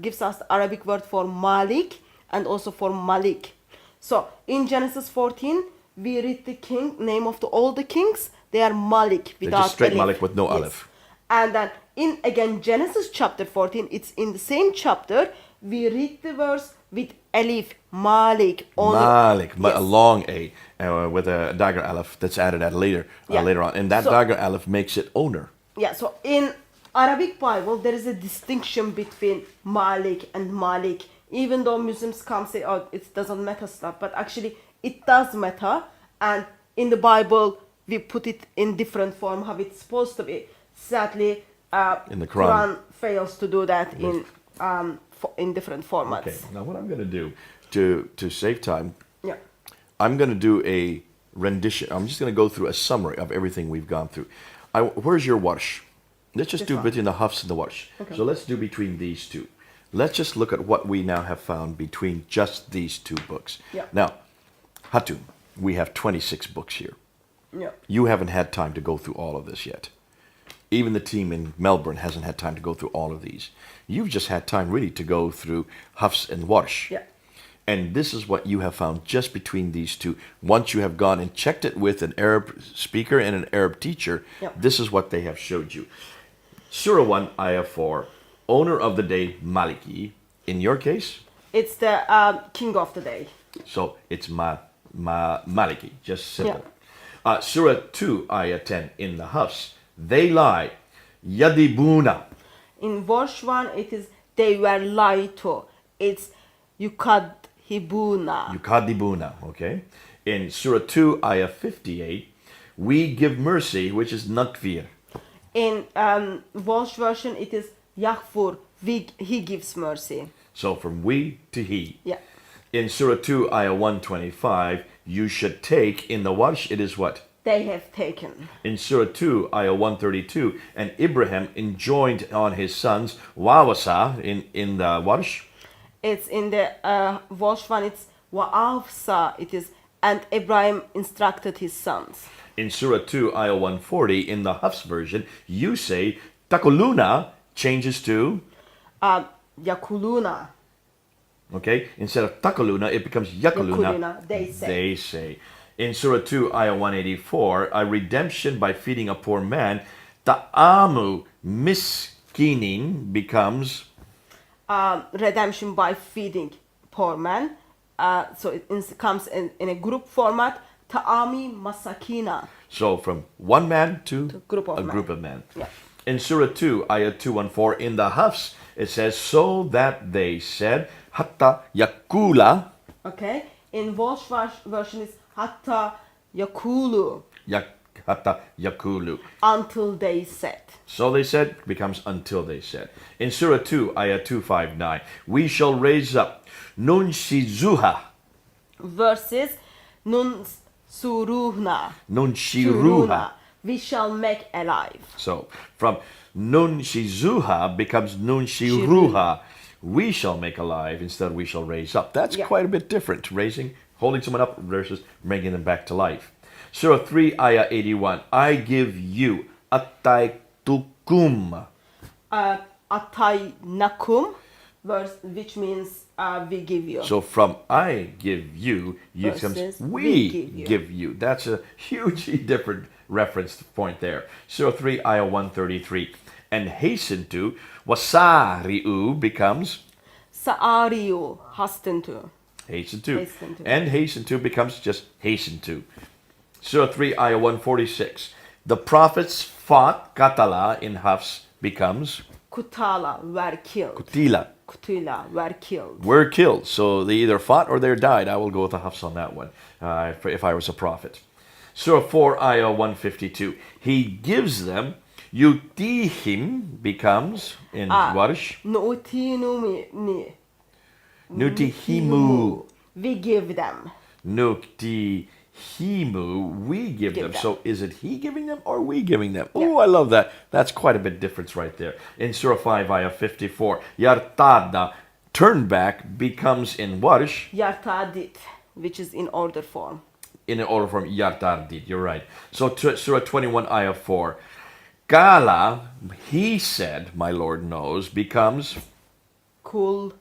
gives us the Arabic word for Malik and also for Malik. So in Genesis 14 we read the name of all the kings. They are Malik They're without just straight alif. Malik with no aleph. And then in again Genesis chapter 14, it's in the same chapter, we read the verse with alif, Malik. Malik, Yes. a long A with a dagger aleph that's added at later on. And that dagger aleph makes it owner. Yeah, so in Arabic Bible, there is a distinction between Malik and Malik. Even though Muslims come say, oh, it doesn't matter stuff, but actually it does matter. And in the Bible, we put it in different form, how it's supposed to be. Sadly, In the Quran. fails to do that in different formats. Okay, now what I'm going to do to save time, Yeah. I'm going to do a rendition. I'm just going to go through a summary of everything we've gone through. Where's your warsh? Let's just This do one. between the hafs and the warsh. Okay. So let's do between these two. Let's just look at what we now have found between just these two books. Yeah. Now, Hatun, we have 26 books here. Yeah. You haven't had time to go through all of this yet. Even the team in Melbourne hasn't had time to go through all of these. You've just had time really to go through Hafs and Warsh. Yeah. And this is what you have found just between these two. Once you have gone and checked it with an Arab speaker and an Arab teacher, Yeah. this is what they have showed you. Surah 1, Ayah 4, owner of the day, Maliki. In your case, It's the king of the day. so it's Maliki, just simple. Surah 2, Ayah 10, in the Hafs, they lie, Yadibuna. In verse 1, it is they were lied to. It's yukadhibuna. Yukadibuna, okay? In Surah 2, Ayah 58, we give mercy, which is Nakfir. In Welsh version, it is Yaghfur. He gives mercy. So from we to he. Yeah. In Surah 2, Ayah 125, you should take. In the Warsh, it is what? They have taken. In Surah 2, Ayah 132, and Ibrahim enjoined on his sons, Wawasa, in the Warsh. It's in the Welsh one, it's Wa'afsa. It is, and Ibrahim instructed his sons. In Surah 2, Ayah 140, in the Hafs version, you say, Takuluna changes to, Yakuluna. okay? Instead of Takuluna, it becomes Yakuluna. Yakuluna, they say. They say. In Surah 2, Ayah 184, a redemption by feeding a poor man, Ta'amu miskinin becomes, Redemption by feeding poor man. So it comes in a group format. Ta'ami masakina. so from one man to group of a men. group of men. Yeah. In Surah 2, Ayah 214, in the Hafs, it says, so that they said, Hatta yakula, Okay. In Welsh version is hatta yakulu. Hatta yakulu. Until they said. So they said becomes until they said. In Surah 2, Ayah 259, we shall raise up Nun Shizuha, Versus nun suruhna. Nun Shiruha. We shall make alive. So from Nun Shizuha becomes Nun Shiruha. We shall make alive instead we shall raise up. That's Yeah. quite a bit different. Raising, holding someone up versus bringing them back to life. Surah 3, Ayah 81, I give you Ataitukum. Atai nakum, verse which means we give you. So from I give you, Versus comes we we give you. That's a hugely different reference point there. Surah 3, Ayah 133. And hasten to, wasari'u becomes Sa'ariyu, hasten to. hasten to. Hasten to. And hasten to becomes just hasten to. Surah 3, Ayah 146. The prophets fought, katala in Hafs becomes Kutala, were killed. kutila. Kutila, were killed. Were killed. So they either fought or they died. I will go with the Hafs on that one if I was a prophet. Surah 4, Ayah 152. He gives them, yutihim becomes in Warsh, Nu'tinumi. nutihimu. We give them. Nuktihimu, we give them. them. So is it he giving them or we giving them? Oh, I love that. That's quite a bit difference right there. In Surah 5, Ayah 54, yartada, turn back, becomes in Warsh, Yartadit, which is in order form. in an order from yartardid. You're right. So Surah 21, Ayah 4, Kala, he said, my Lord knows, becomes Kul,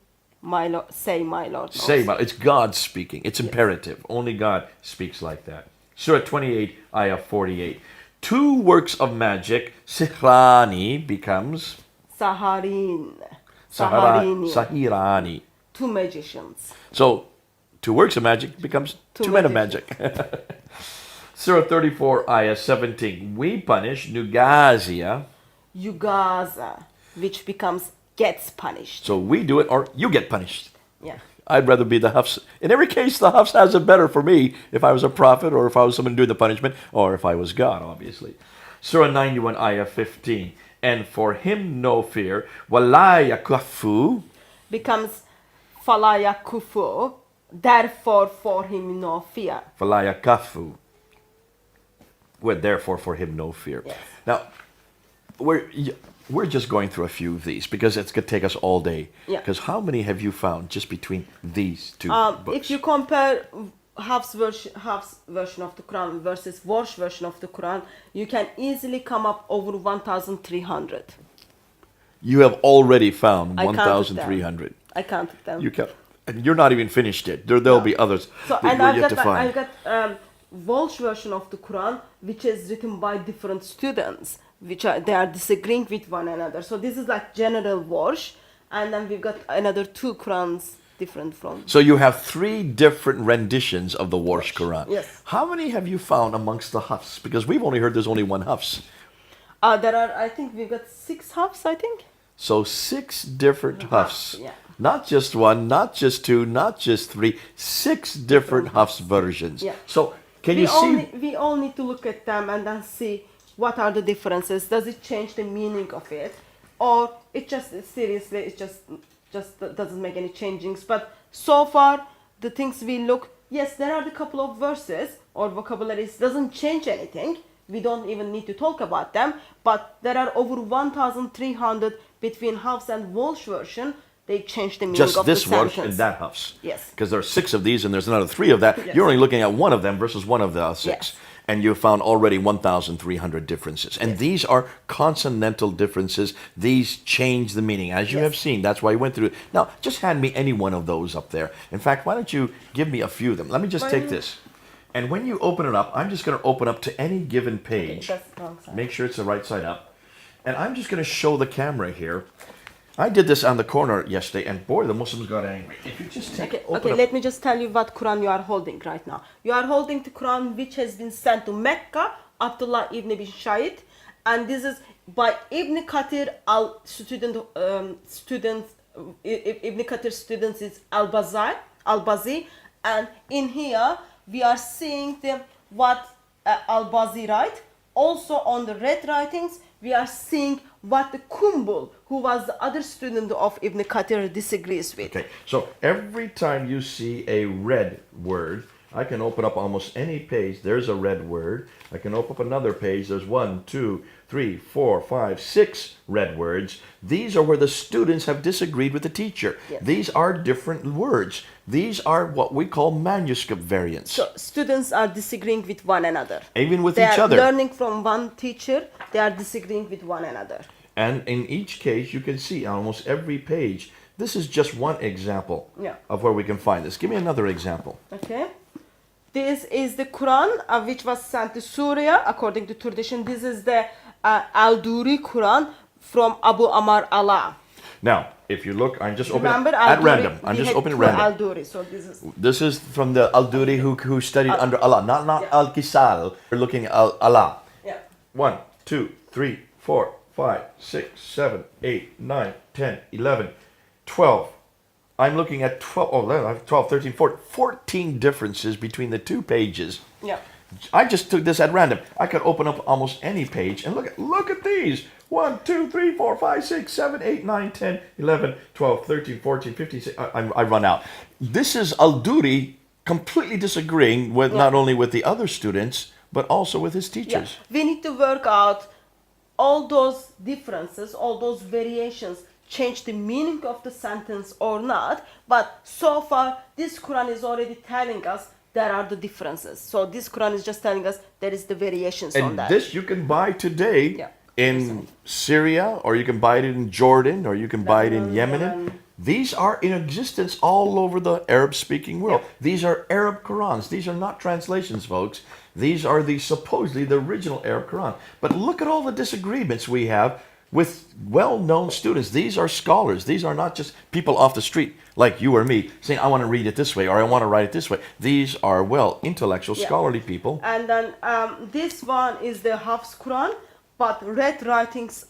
my Lord, say my Lord knows. say. It's God speaking. It's imperative. Only God speaks like that. Surah 28, ayah 48. Two works of magic, sihrani becomes Saharin. Saharini. Saharini. Sahirani. Two magicians. So, two works of magic becomes two men of magic. Surah 34, ayah 17. We punish Nugazia. Yugaza, which becomes gets punished. So we do it or you get punished. Yeah. I'd rather be the Hafs. In every case, the Hafs has it better for me if I was a prophet or if I was someone doing the punishment or if I was God, obviously. Surah 91, ayah 15. And for him no fear. Wala yakafu. Becomes falaya kufu, therefore for him no fear. Wala yakafu. Well, therefore for him no fear. Yes. Now, we're just going through a few of these because it's going to take us all day. Yeah. Because how many have you found just between these two books? If you compare Hafs version of the Quran versus Warsh version of the Quran, you can easily come up over 1,300. You have already found I counted them. 1,300. I counted them. You kept, and you're not even finished yet. There'll be others So, that and you're yet to find. I've got Walsh version of the Quran, which is written by different students, they are disagreeing with one another. So this is like general Walsh, and then we've got another two Qurans different from. So you have three different renditions of the Warsh Quran. Yes. How many have you found amongst the Hafs? Because we've only heard there's only one Hafs. There are, I think we've got 6 Hafs, I think. So 6 different Hafs. Yeah. Not just one, not just two, not just 3, 6 different Hafs versions. Yeah. So can you see? We all need to look at them and then see what are the differences. Does it change the meaning of it, or it just seriously it just doesn't make any changings? But so far the things we look, yes, there are a couple of verses or vocabularies doesn't change anything. We don't even need to talk about them. But there are over 1,300 between Hafs and Walsh version. They change the meaning Just of this the Warsh sentence. and that Hafs. Yes. Because there are 6 of these and there's another 3 of that. Yes. You're only looking at one of them versus one of the 6. Yes. And you found already 1,300 differences. And Yes. these are consonantal differences. These change the meaning, as you Yes. have seen. That's why I went through it. Now, just hand me any one of those up there. In fact, why don't you give me a few of them? Let me just take this. And when you open it up, I'm just going to open up to any given page. That's the wrong side. Make sure it's the right side up. And I'm just going to show the camera here. I did this on the corner yesterday, and boy, the Muslims got angry. If you just take Okay, let me just tell you what Quran you are holding right now. You are holding the Quran which has been sent to Mecca, Abdullah ibn bin Shayd, and this is by Ibn Kathir Ibn Kathir students is Al-Bazi, and in here we are seeing what Al-Bazi write. Also on the red writings, we are seeing what the Kumbul, who was the other student of Ibn Kathir, disagrees with. Okay, so every time you see a red word, I can open up almost any page. There's a red word. I can open up another page. There's 1, 2, 3, 4, 5, 6 red words. These are where the students have disagreed with the teacher. Yes. These are different words. These are what we call manuscript variants. So students are disagreeing with one another. Even with They each are other. learning from one teacher. They are disagreeing with one another. And in each case, you can see on almost every page, this is just one example of where we can find this. Give me another example. Okay. This is the Quran which was sent to Syria according to tradition. This is the Al-Duri Quran from Abu Amar Allah. Now, if you look, I'm just opening Remember, at Al-Duri, random. I'm we just had opening two random. Al-Duri, so This is from the Al-Duri who studied under Allah, not Al-Kisal. We're looking at Allah. Yeah. 1, 2, 3, 4, 5, 6, 7, 8, 9, 10, 11, 12. I'm looking at 12, 13, 14 differences between the 2 pages. Yeah. I just took this at random. I could open up almost any page and look at these. 1, 2, 3, 4, 5, 6, 7, 8, 9, 10, 11, 12, 13, 14, 15, 16. I run out. This is Al-Duri completely disagreeing with not only with the other students, but also with his teachers. Yeah. We need to work out all those differences, all those variations, change the meaning of the sentence or not. But so far, this Quran is already telling us there are the differences. So this Quran is just telling us there is the variations on And that. this you can buy today in Syria, or you can buy it in Jordan, or you can buy it in Yemen. Yemen. These are in existence all over the Arab-speaking world. Yep. These are Arab Qurans. These are not translations, folks. These are supposedly the original Arab Quran. But look at all the disagreements we have with well-known students. These are scholars. These are not just people off the street like you or me saying, I want to read it this way or I want to write it this way. These are, well, intellectual, scholarly people. And then this one is the Hafs Quran, but red writings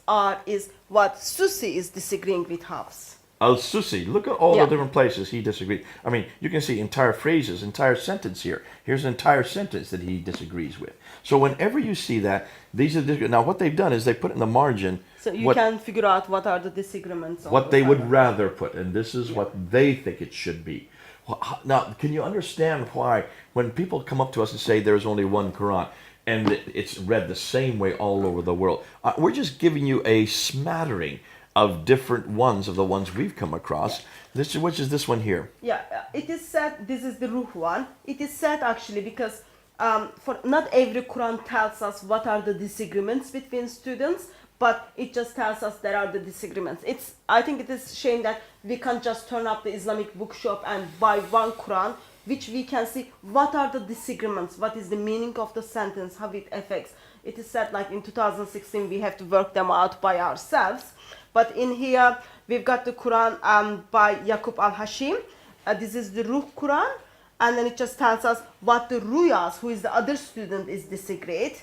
is what Susi is disagreeing with Hafs. Al-Susi, look at all the different places he disagreed. I mean, you can see entire phrases, entire sentence here. Here's an entire sentence that he disagrees with. So whenever you see that, these are now what they've done is they put in the margin. So you can figure out what are the disagreements. What they would rather put, and this is what they think it should be. Now, can you understand why when people come up to us and say there's only one Quran and it's read the same way all over the world? We're just giving you a smattering of different ones of the ones we've come across. Which is this one here? Yeah, it is said, this is the Ruh one. It is said actually because for not every Quran tells us what are the disagreements between students, but it just tells us there are the disagreements. I think it is a shame that we can't just turn up the Islamic bookshop and buy one Quran, which we can see what are the disagreements, what is the meaning of the sentence, how it affects. It is said like in 2016 we have to work them out by ourselves. But in here we've got the Quran by Yaqub al-Hashim. This is the Ruh Quran, and then it just tells us what the Ruyas, who is the other student, is disagreed.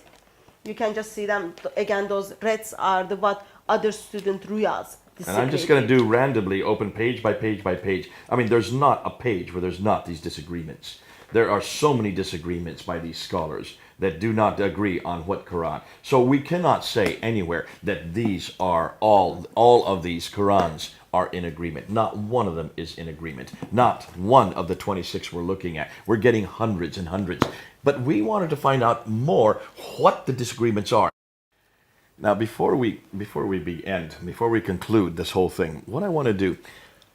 You can just see them again. Those reds are the what other student Ruyas disagreed. And I'm just going to do randomly, open page by page by page. I mean, there's not a page where there's not these disagreements. There are so many disagreements by these scholars that do not agree on what Quran. So we cannot say anywhere that these are all of these Qurans are in agreement. Not one of them is in agreement. Not one of the 26 we're looking at. We're getting hundreds and hundreds. But we wanted to find out more what the disagreements are. Now, before we conclude this whole thing, what I want to do,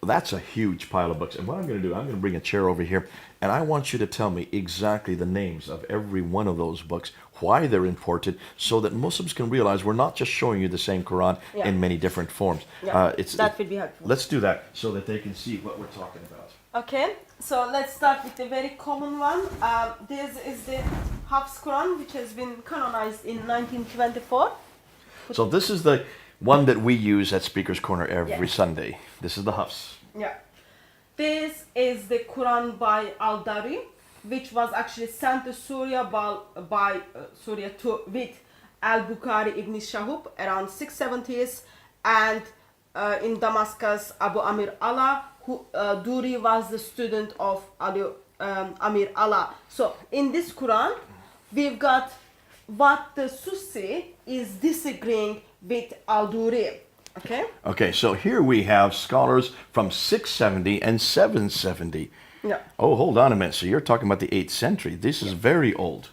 that's a huge pile of books. And what I'm going to do, I'm going to bring a chair over here, and I want you to tell me exactly the names of every one of those books, why they're important, so that Muslims can realize we're not just showing you the same Quran in many different forms. Yeah, that would be helpful. Let's do that so that they can see what we're talking about. Okay, so let's start with the very common one. This is the Hafs Quran, which has been canonized in 1924. So this is the one that we use at Speaker's Corner every Sunday. This is the Hafs. Yeah. This is the Quran by Al-Dari, which was actually sent to Syria by Syria with Al-Bukhari ibn Shahub around 670s, and in Damascus, Abu Amir Allah, who Duri was the student of Amir Allah. So in this Quran, we've got what the Susi is disagreeing with Al-Duri. Okay, so here we have scholars from 670 and 770. Yeah. Oh, hold on a minute. So you're talking about the 8th century. This is very old.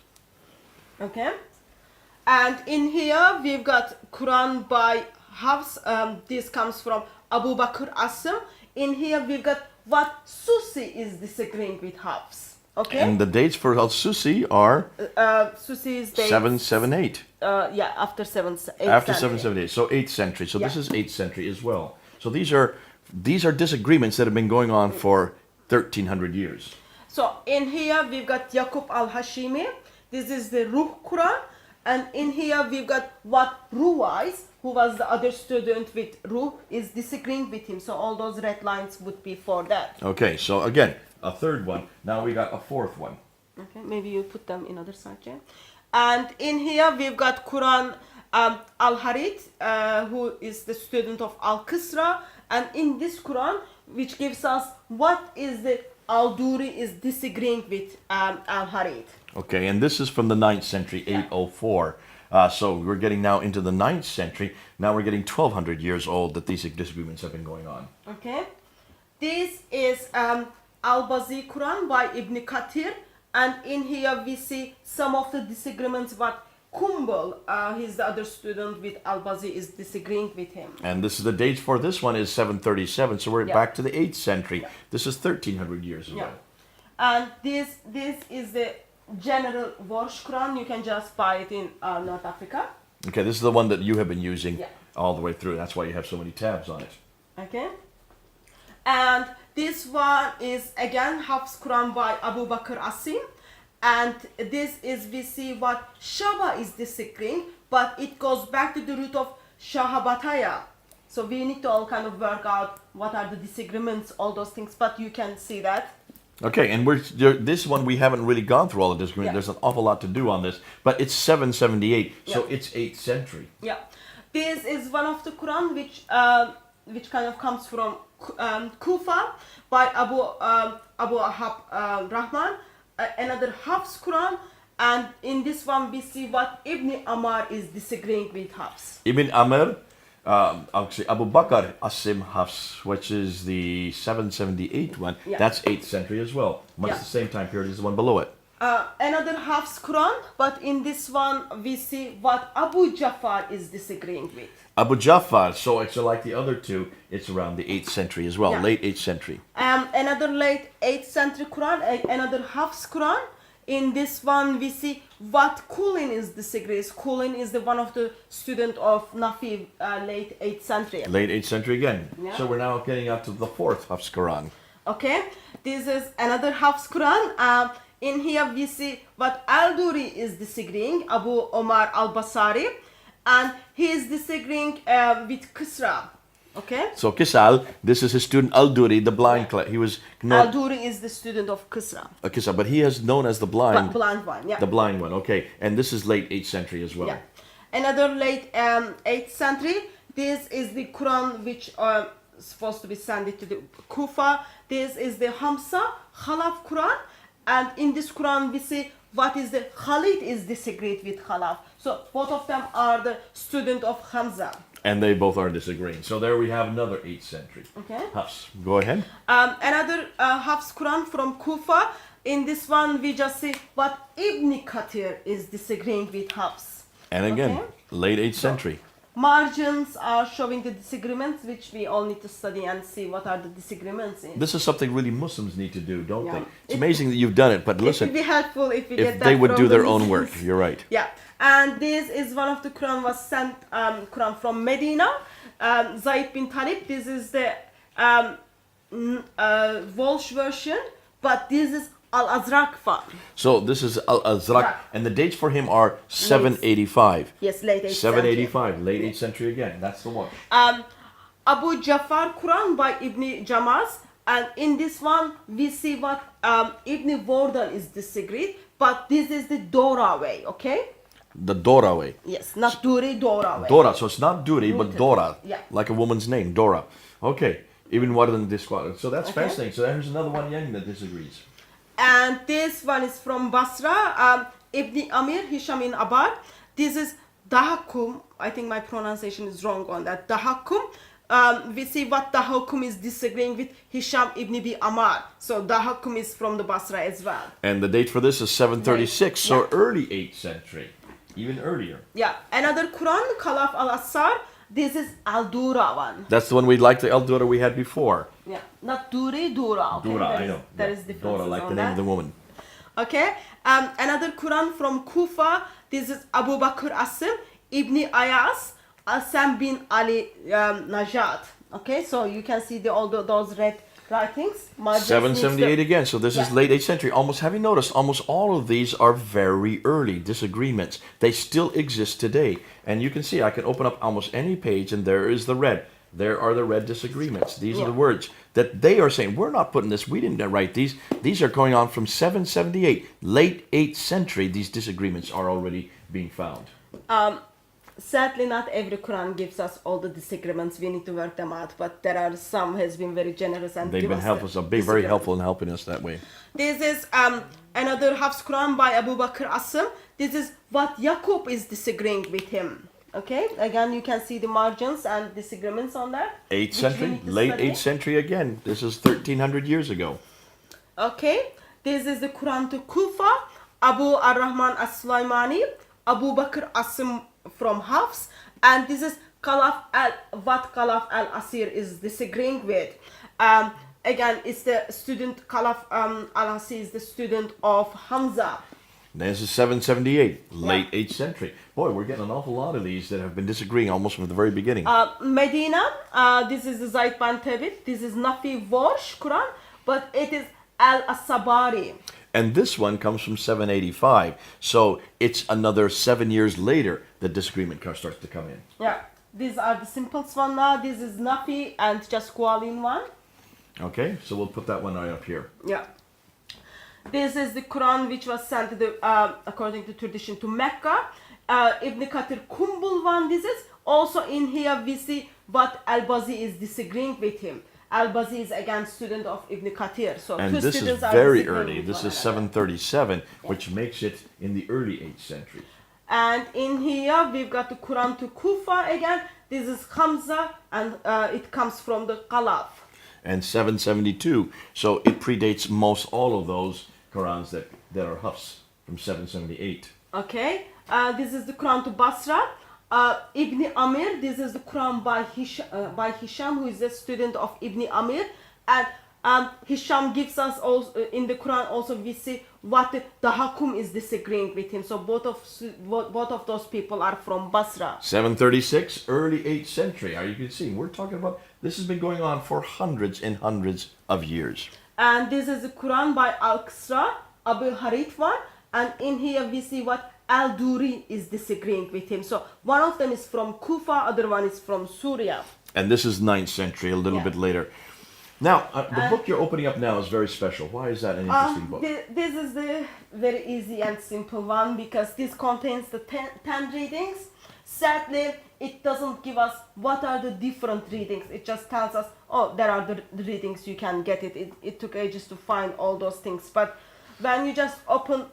Okay. And in here we've got Quran by Hafs. This comes from Abu Bakr Asim. In here we've got what Susi is disagreeing with Hafs. Okay. And the dates for Al-Susi are Susi's dates, 778. After 778. After 778. So 8th century. So this is 8th century as well. So these are disagreements that have been going on for 1300 years. So in here we've got Yaqub al-Hashimi. This is the Ruh Quran. And in here we've got what Ruwais, who was the other student with Ruh, is disagreeing with him. So all those red lines would be for that. Okay, so again, a third one. Now we got a fourth one. Okay, maybe you put them in other side, yeah? And in here we've got Quran Al-Harith, who is the student of Al-Qisra. And in this Quran, which gives us what is the Al-Duri is disagreeing with Al-Harith. Okay, and this is from the 9th century, 804. So we're getting now into the 9th century. Now we're getting 1200 years old that these disagreements have been going on. Okay. This is Al-Bazi Quran by Ibn Kathir. And in here we see some of the disagreements, but Kumbal, he's the other student with Al-Bazi, is disagreeing with him. And this is the dates for this one is 737, so we're back to the 8th century. This is 1300 years ago. And this is the general Warsh Quran. You can just buy it in North Africa. Okay, this is the one that you have been using Yeah. all the way through. That's why you have so many tabs on it. Okay. And this one is again Hafs Quran by Abu Bakr Asim. And this is, we see what Shaba is disagreeing, but it goes back to the root of Shahabataya. So we need to all kind of work out what are the disagreements, all those things, but you can see that. Okay, and this one we haven't really gone through all the disagreement. Yeah. There's an awful lot to do on this, but it's 778, so Yeah. it's 8th century. Yeah. This is one of the Quran which kind of comes from Kufa by Abu Ahab Rahman. Another Hafs Quran, and in this one we see what Ibn Amar is disagreeing with Hafs. Ibn Amr, actually Abu Bakr Asim Hafs, which is the 778 one, Yeah. that's 8th century as well. Much Yeah. the same time period as the one below it. Another Hafs Quran, but in this one we see what Abu Jafar is disagreeing with. Abu Jafar, so it's like the other two, it's around the 8th century as well, Yeah. late 8th century. Another late 8th century Quran, another Hafs Quran. In this one we see what Kulin is disagrees. Kulin is the one of the student of Nafi, late 8th century. Late 8th century again. Yeah. So we're now getting up to the 4th Hafs Quran. Okay, this is another Hafs Quran. In here we see what Al-Duri is disagreeing, Abu Omar al-Basari, and he is disagreeing with Kisra. Okay, So Kisal, this is his student Al-Duri, the blind. He was known, Al-Duri is the student of Kisra, Kisal, but he is known as the blind. blind one. Yeah, The blind one, okay. And this is late 8th century as well. yeah. Another late 8th century. This is the Quran which is supposed to be sent to the Kufa. This is the Hamsa Khalaf Quran. And in this Quran we see what is the Khalid is disagreed with Khalaf. So both of them are the student of Hamza. And they both are disagreeing. So there we have another 8th century. Okay. Hafs, go ahead. Another Hafs Quran from Kufa. In this one we just see what Ibn Kathir is disagreeing with Hafs. And again, Okay. late 8th century. Margins are showing the disagreements which we all need to study and see what are the disagreements in. This is something really Muslims need to do, don't Yeah. they? It's It- amazing that you've done it, but It would listen, be helpful if we get if that they would from do the their own work, Muslims. you're right. Yeah, and this is one of the Quran was sent Quran from Medina. Zaid bin Talib. This is the Walsh version, but this is Al-Azraq one. So this is Al-Azraq, Right. and the dates for him are 785. Yes, late 8th century. 785, late 8th century again. That's the one. Abu Jafar Quran by Ibn Jamaz, and in this one we see what Ibn Wardan is disagreed, but this is the Dora way, okay? The Dora way. Yes, not Duri, Dora way. Dora, so it's not Duri, but Rooted. Dora. Yeah. Like a woman's name, Dora. Okay, even more than this one. So that's Okay. fascinating. So there's another one young that disagrees. And this one is from Basra, Ibn Amir, Hisham in Abad. This is Dahakum. I think my pronunciation is wrong on that. Dahakum. We see what Dahakum is disagreeing with Hisham ibn Bi Amar. So Dahakum is from the Basra as well. And the date for this is 736, so Yeah. early 8th century. Even earlier. Yeah. Another Quran, Khalaf al-Assar. This is Al-Dura one. That's the one we like, the El Dora we had before. Yeah. Not Duri, Dura. Okay? Dora, There I is- know. There Yeah. is differences Dora, like on the name that. of the woman. Okay. Another Quran from Kufa. This is Abu Bakr Asim, Ibn Ayas, Asam bin Ali Najat. Okay, so you can see all those red writings. Margins 778 needs to- again, so this is Yeah. late 8th century. Almost, have you noticed, almost all of these are very early disagreements. They still exist today. And you can see, I can open up almost any page and there is the red. There are the red disagreements. These are Yeah. the words that they are saying, we're not putting this, we didn't write these. These are going on from 778, late 8th century. These disagreements are already being found. Sadly, not every Quran gives us all the disagreements. We need to work them out. But there are some has been very generous and They've give been us helpful, the so very disagreement. helpful in helping us that way. This is another Hafs Quran by Abu Bakr Asim. This is what Yaqub is disagreeing with him. Okay, again you can see the margins and disagreements on that. 8th which we century, need to late study. 8th century again. This is 1300 years ago. Okay, this is the Quran to Kufa, Abu Ar-Rahman As-Sulaimani, Abu Bakr Asim from Hafs, and this is what Khalaf al-Asir is disagreeing with. Again, it's the student, Khalaf al-Asir is the student of Hamza. This is 778, late 8th century. Boy, we're getting an awful lot of these that have been disagreeing almost from the very beginning. Medina, this is the Zayd bin Thabit. This is Nafi Warsh Quran, but it is Al-Asabari. And this one comes from 785. So it's another 7 years later that disagreement starts to come in. Yeah, these are the simplest one now. This is Nafi and just Kualin one. Okay, so we'll put that one right up here. Yeah. This is the Quran which was sent to the, according to tradition, to Mecca. Ibn Kathir Kumbul one. This is also in here we see what Al-Bazi is disagreeing with him. Al-Bazi is again student of Ibn Kathir. So And two this is students are very disagreeing early. with This one is another. 737, which makes it in the early 8th century. And in here we've got the Quran to Kufa again. This is Hamza and it comes from the Qalaf. And 772. So it predates most all of those Qurans that are Hafs from 778. Okay, this is the Quran to Basra. Ibn Amir, this is the Quran by Hisham, who is a student of Ibn Amir. And Hisham gives us also, in the Quran also we see what the Hakum is disagreeing with him. So both of those people are from Basra. 736, early 8th century. You can see, we're talking about, this has been going on for hundreds and hundreds of years. And this is the Quran by Al-Qasra, Abu Harith one. And in here we see what Al-Duri is disagreeing with him. So one of them is from Kufa, other one is from Syria. And this is 9th century, a little bit later. Now, the book you're opening up now is very special. Why is that an interesting book? This is the very easy and simple one because this contains the 10 readings. Sadly, it doesn't give us what are the different readings. It just tells us, oh, there are the readings, you can get it. It took ages to find all those things. But when you just open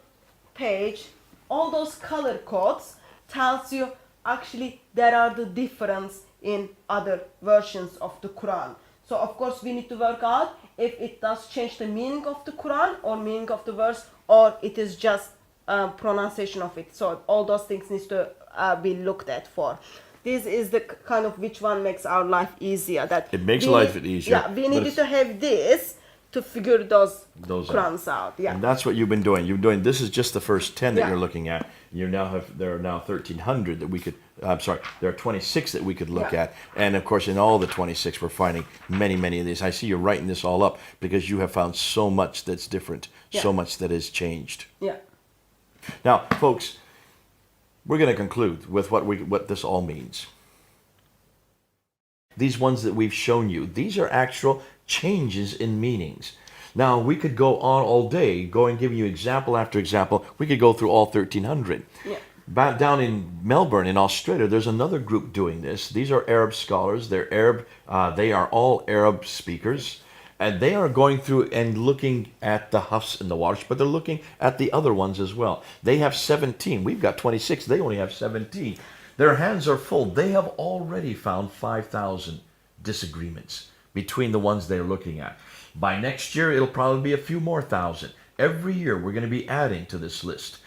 page, all those color codes tells you actually there are the difference in other versions of the Quran. So of course we need to work out if it does change the meaning of the Quran or meaning of the verse, or it is just pronunciation of it. So all those things needs to be looked at for. This is the kind of which one makes our life easier. That It makes life easier. Yeah, we needed to have this to figure those Qurans out. Yeah. And that's what you've been doing. This is just the first 10 that Yeah. you're looking at. There are now 1,300 that we could, there are 26 that we could look Yeah. at. And of course, in all the 26, we're finding many, many of these. I see you're writing this all up because you have found so much that's different, so much that has changed. Yeah. Now, folks, we're going to conclude with what this all means. These ones that we've shown you, these are actual changes in meanings. Now, we could go on all day, giving you example after example. We could go through all 1,300. Yeah. Back down in Melbourne, in Australia, there's another group doing this. These are Arab scholars. They're Arab. They are all Arab speakers. And they are going through and looking at the Hafs and the Warsh, but they're looking at the other ones as well. They have 17. We've got 26. They only have 17. Their hands are full. They have already found 5,000 disagreements between the ones they're looking at. By next year, it'll probably be a few more thousand. Every year, we're going to be adding to this list.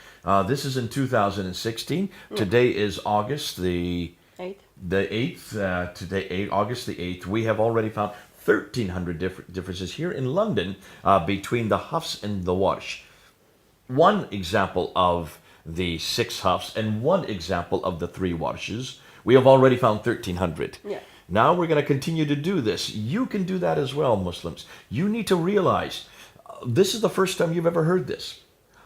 This is in 2016. Today is August the 8th. Today, August the 8th. We have already found 1,300 differences here in London between the Hafs and the Warsh. One example of the 6 Hafs and one example of the 3 Warshes. We have already found 1,300. Yeah. Now we're going to continue to do this. You can do that as well, Muslims. You need to realize this is the first time you've ever heard this.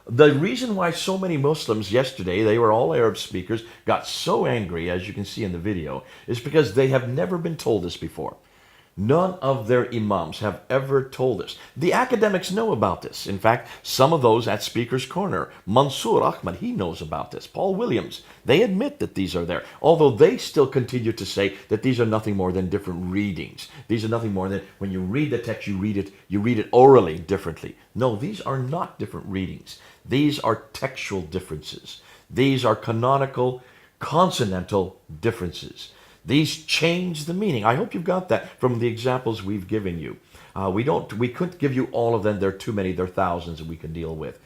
The reason why so many Muslims yesterday, they were all Arab speakers, got so angry, as you can see in the video, is because they have never been told this before. None of their imams have ever told us. The academics know about this. In fact, some of those at Speaker's Corner, Mansour Ahmad, he knows about this. Paul Williams, they admit that these are there. Although they still continue to say that these are nothing more than different readings. These are nothing more than when you read the text, you read it orally differently. No, these are not different readings. These are textual differences. These are canonical, consonantal differences. These change the meaning. I hope you've got that from the examples we've given you. We couldn't give you all of them. There are too many. There are thousands that we can deal with.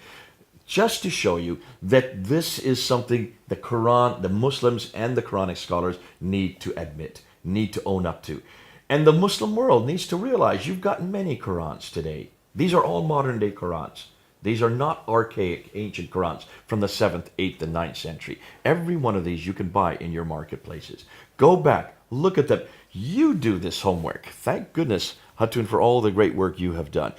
Just to show you that this is something the Quran, the Muslims and the Quranic scholars need to admit, need to own up to. And the Muslim world needs to realize you've got many Qurans today. These are all modern day Qurans. These are not archaic, ancient Qurans from the 7th, 8th, and 9th century. Every one of these you can buy in your marketplaces. Go back, look at them. You do this homework. Thank goodness, Hatun, for all the great work you have done.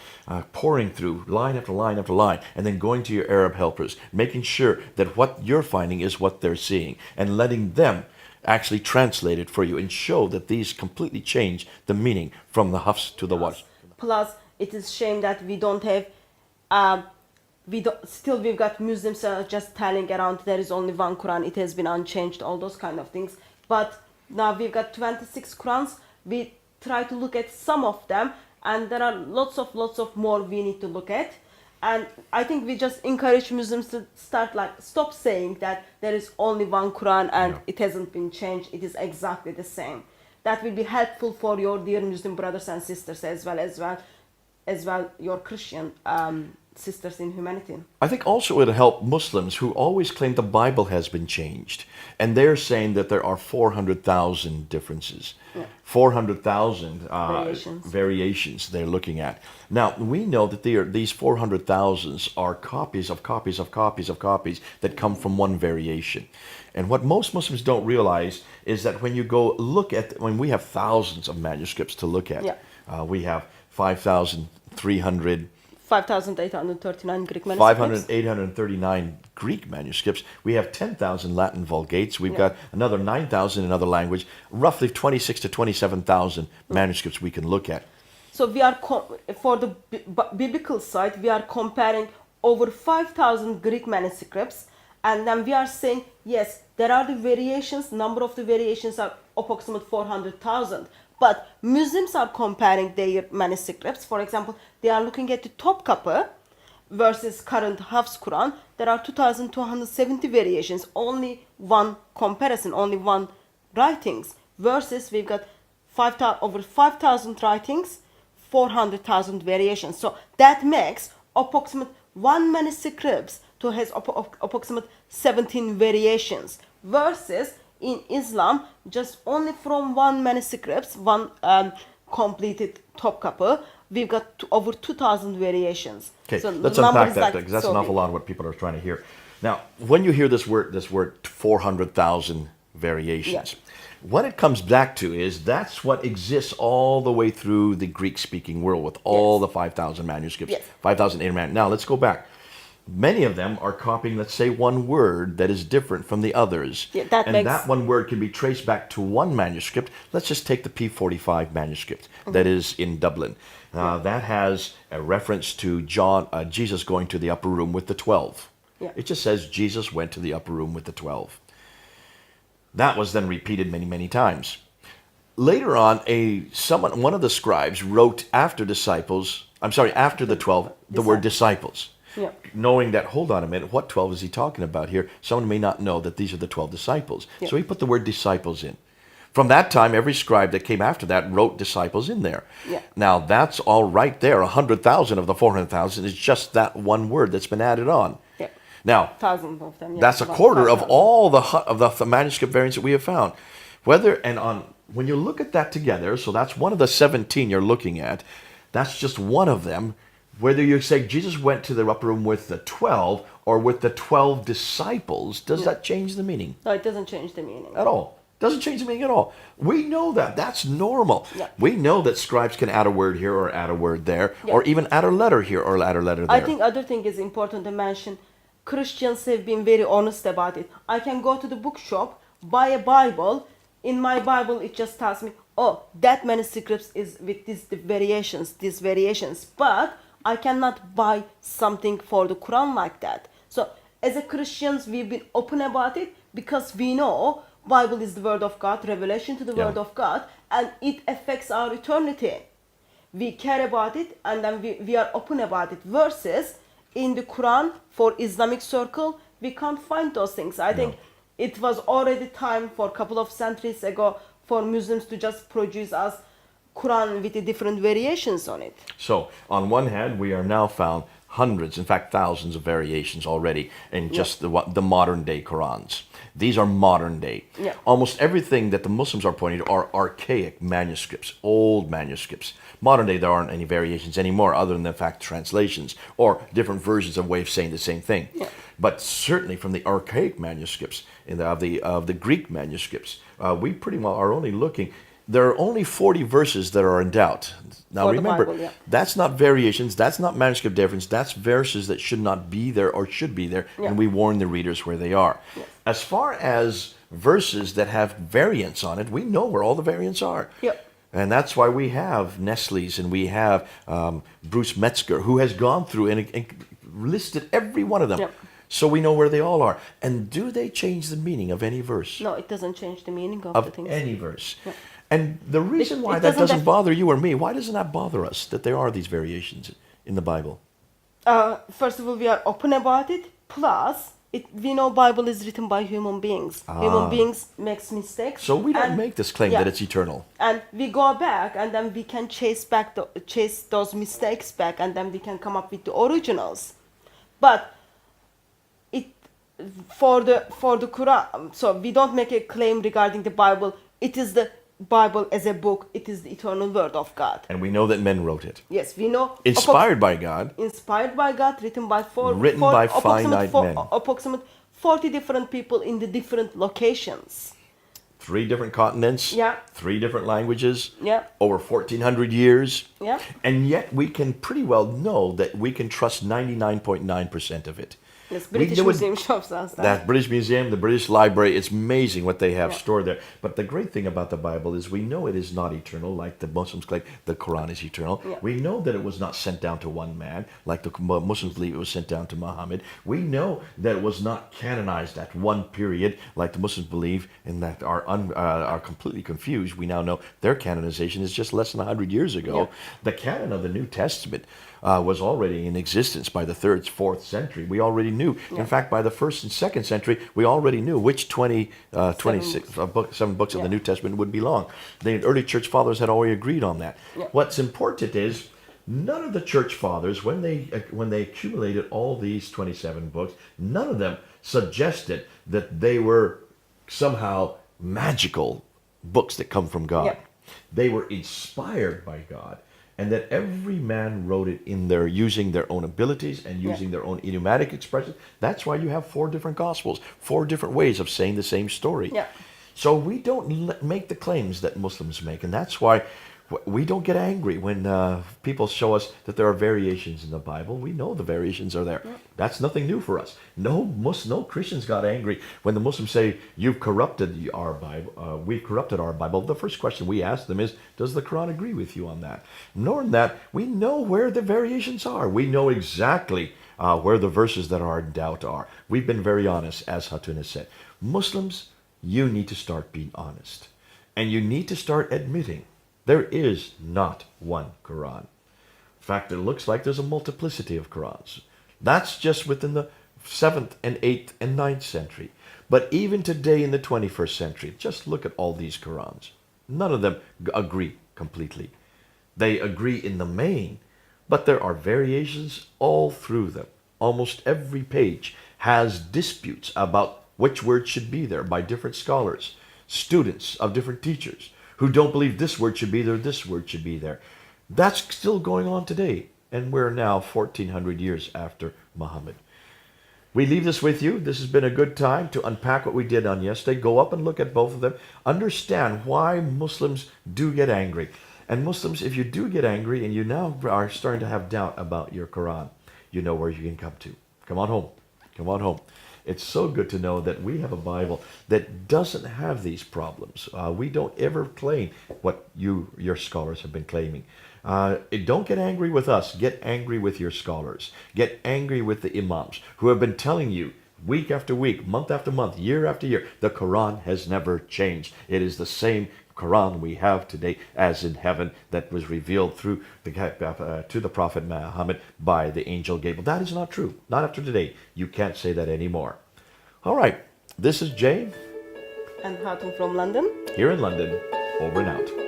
Pouring through line after line after line, and then going to your Arab helpers, making sure that what you're finding is what they're seeing, and letting them actually translate it for you and show that these completely change the meaning from the Hafs to the Warsh. Plus, it is shame that we don't have, we've got Muslims just telling around there is only one Quran, it has been unchanged, all those kind of things. But now we've got 26 Qurans. We try to look at some of them, and there are lots of more we need to look at. And I think we just encourage Muslims to stop saying that there is only one Quran and it hasn't been changed. It is exactly the same. That will be helpful for your dear Muslim brothers and sisters as well your Christian sisters in humanity. I think also it'll help Muslims who always claim the Bible has been changed. And they're saying that there are 400,000 differences. Yeah. 400,000 Variations. variations they're looking at. Now, we know that these 400,000 are copies of copies of copies of copies that come from one variation. And what most Muslims don't realize is that when you go look at, when we have thousands of manuscripts to look at, we have 5,300 5,839 Greek manuscripts. 839 Greek manuscripts. We have 10,000 Latin Vulgates. We've got another 9,000 in other language. Roughly 26 to 27,000 manuscripts we can look at. So we are, for the biblical side, we are comparing over 5,000 Greek manuscripts, and then we are saying, yes, there are the variations, number of the variations are approximately 400,000. But Muslims are comparing their manuscripts. For example, they are looking at the Topkapı versus current Hafs Quran. There are 2,270 variations, only one comparison, only one writings. Versus we've got over 5,000 writings, 400,000 variations. So that makes approximately one manuscript to has approximate 17 variations. Versus in Islam, just only from one manuscript, one completed Topkapı, we've got over 2,000 variations. Okay, so let's unpack that because that's an awful lot of what people are trying to hear. Now, when you hear this word 400,000 variations, what it comes back to is that's what exists all the way through the Greek-speaking world with all the 5,000 manuscripts, 5,000 manuscripts. Now, let's go back. Many of them are copying, let's say, one word that is different from the others. That one word can be traced back to one manuscript. Let's just take the P45 manuscript that is in Dublin. That has a reference to Jesus going to the upper room with the 12. It just says Jesus went to the upper room with the 12. That was then repeated many, many times. Later on, one of the scribes wrote after the 12, the word disciples. Knowing that, hold on a minute, what 12 is he talking about here? Someone may not know that these are the 12 disciples. So he put the word disciples in. From that time, every scribe that came after that wrote disciples in there. Now, that's all right there. 100,000 of the 400,000 is just that one word that's been added on. Now, thousands of them, that's a quarter of all the manuscript variants that we have found. When you look at that together, so that's one of the 17 you're looking at, that's just one of them. Whether you say Jesus went to the upper room with the 12 or with the 12 disciples, does that change the meaning? No, it doesn't change the meaning. At all. Doesn't change the meaning at all. We know that. That's normal. We know that scribes can add a word here or add a word there, or even add a letter here or add a letter there. I think other thing is important to mention. Christians have been very honest about it. I can go to the bookshop, buy a Bible. In my Bible, it just tells me, oh, that manuscript is with these variations. But I cannot buy something for the Quran like that. So as a Christians, we've been open about it because we know Bible is the word of God, revelation to the word of God, and it affects our eternity. We care about it, and then we are open about it. Versus in the Quran, for Islamic circle, we can't find those things. I think it was already time for a couple of centuries ago for Muslims to just produce us Quran with the different variations on it. So, on one hand, we are now found hundreds, in fact thousands of variations already in just the modern day Qurans. These are modern day. Yeah. Almost everything that the Muslims are pointing to are archaic manuscripts, old manuscripts. Modern day, there aren't any variations anymore other than, in fact, translations or different versions of way of saying the same thing. Yeah. But certainly from the archaic manuscripts, of the Greek manuscripts, we pretty well are only looking. There are only 40 verses that are in doubt. Now For the remember, Bible, yeah. that's not variations, that's not manuscript difference, that's verses that should not be there or should be there, Yeah. and we warn the readers where they are. Yes. As far as verses that have variants on it, we know where all the variants are. Yep. And that's why we have Nestle's and we have Bruce Metzger, who has gone through and listed every one of them. Yep. So we know where they all are. And do they change the meaning of any verse? No, it doesn't change the meaning of the Of things. any verse. Yeah. And the reason why it that doesn't doesn't def- bother you or me, why doesn't that bother us, that there are these variations in the Bible? First of all, we are open about it. Plus, we know Bible is written by human beings. Human beings makes mistakes. So we don't and- make this claim yeah. that it's eternal. And we go back, and then we can chase those mistakes back, and then we can come up with the originals. But it for the Quran, so we don't make a claim regarding the Bible. It is the Bible as a book. It is the eternal word of God. And we know that men wrote it. Yes, we know. Inspired by God. Inspired by God, written by finite men. approximate 40 different people in the different locations. 3 different continents. Yeah. 3 different languages. Yeah. Over 1,400 years. Yeah. And yet we can pretty well know that we can trust 99.9% of it. Yes, British do it- Museum shows us that. That British Museum, the British Library, it's amazing what they have Yeah. stored there. But the great thing about the Bible is we know it is not eternal, like the Muslims claim the Quran is eternal. Yeah. We know that it was not sent down to one man, like the Muslims believe it was sent down to Muhammad. We know that it was not canonized at one period, like the Muslims believe, and that are completely confused. We now know their canonization is just less than 100 years ago. Yeah. The canon of the New Testament was already in existence by the 3rd, 4th century. We already knew. In fact, by the 1st and 2nd century, we already knew which 26 7 books of the Yeah. New Testament would belong. The early church fathers had already agreed on that. Yeah. What's important is none of the church fathers, when they accumulated all these 27 books, none of them suggested that they were somehow magical books that come from God. Yeah. They were inspired by God, and that every man wrote it in their using their own abilities and using their own idiomatic expressions. That's why you have 4 different gospels, 4 different ways of saying the same story. Yeah. So we don't make the claims that Muslims make, and that's why we don't get angry when people show us that there are variations in the Bible. We know the variations are there. That's nothing new for us. No Christians got angry when the Muslims say, you've corrupted our Bible, we've corrupted our Bible. The first question we ask them is, does the Quran agree with you on that? Knowing that, we know where the variations are. We know exactly where the verses that are in doubt are. We've been very honest, as Hatun has said. Muslims, you need to start being honest. And you need to start admitting there is not one Quran. In fact, it looks like there's a multiplicity of Qurans. That's just within the 7th and 8th and 9th century. But even today in the 21st century, just look at all these Qurans. None of them agree completely. They agree in the main, but there are variations all through them. Almost every page has disputes about which word should be there by different scholars, students of different teachers, who don't believe this word should be there, this word should be there. That's still going on today, and we're now 1,400 years after Muhammad. We leave this with you. This has been a good time to unpack what we did on yesterday. Go up and look at both of them. Understand why Muslims do get angry. And Muslims, if you do get angry and you now are starting to have doubt about your Quran, you know where you can come to. Come on home. Come on home. It's so good to know that we have a Bible that doesn't have these problems. We don't ever claim what your scholars have been claiming. Don't get angry with us. Get angry with your scholars. Get angry with the imams who have been telling you week after week, month after month, year after year, the Quran has never changed. It is the same Quran we have today as in heaven that was revealed through to the Prophet Muhammad by the angel Gabriel. That is not true. Not after today. You can't say that anymore. All right. This is Jay. And Hatun from London. Here in London. Over and out.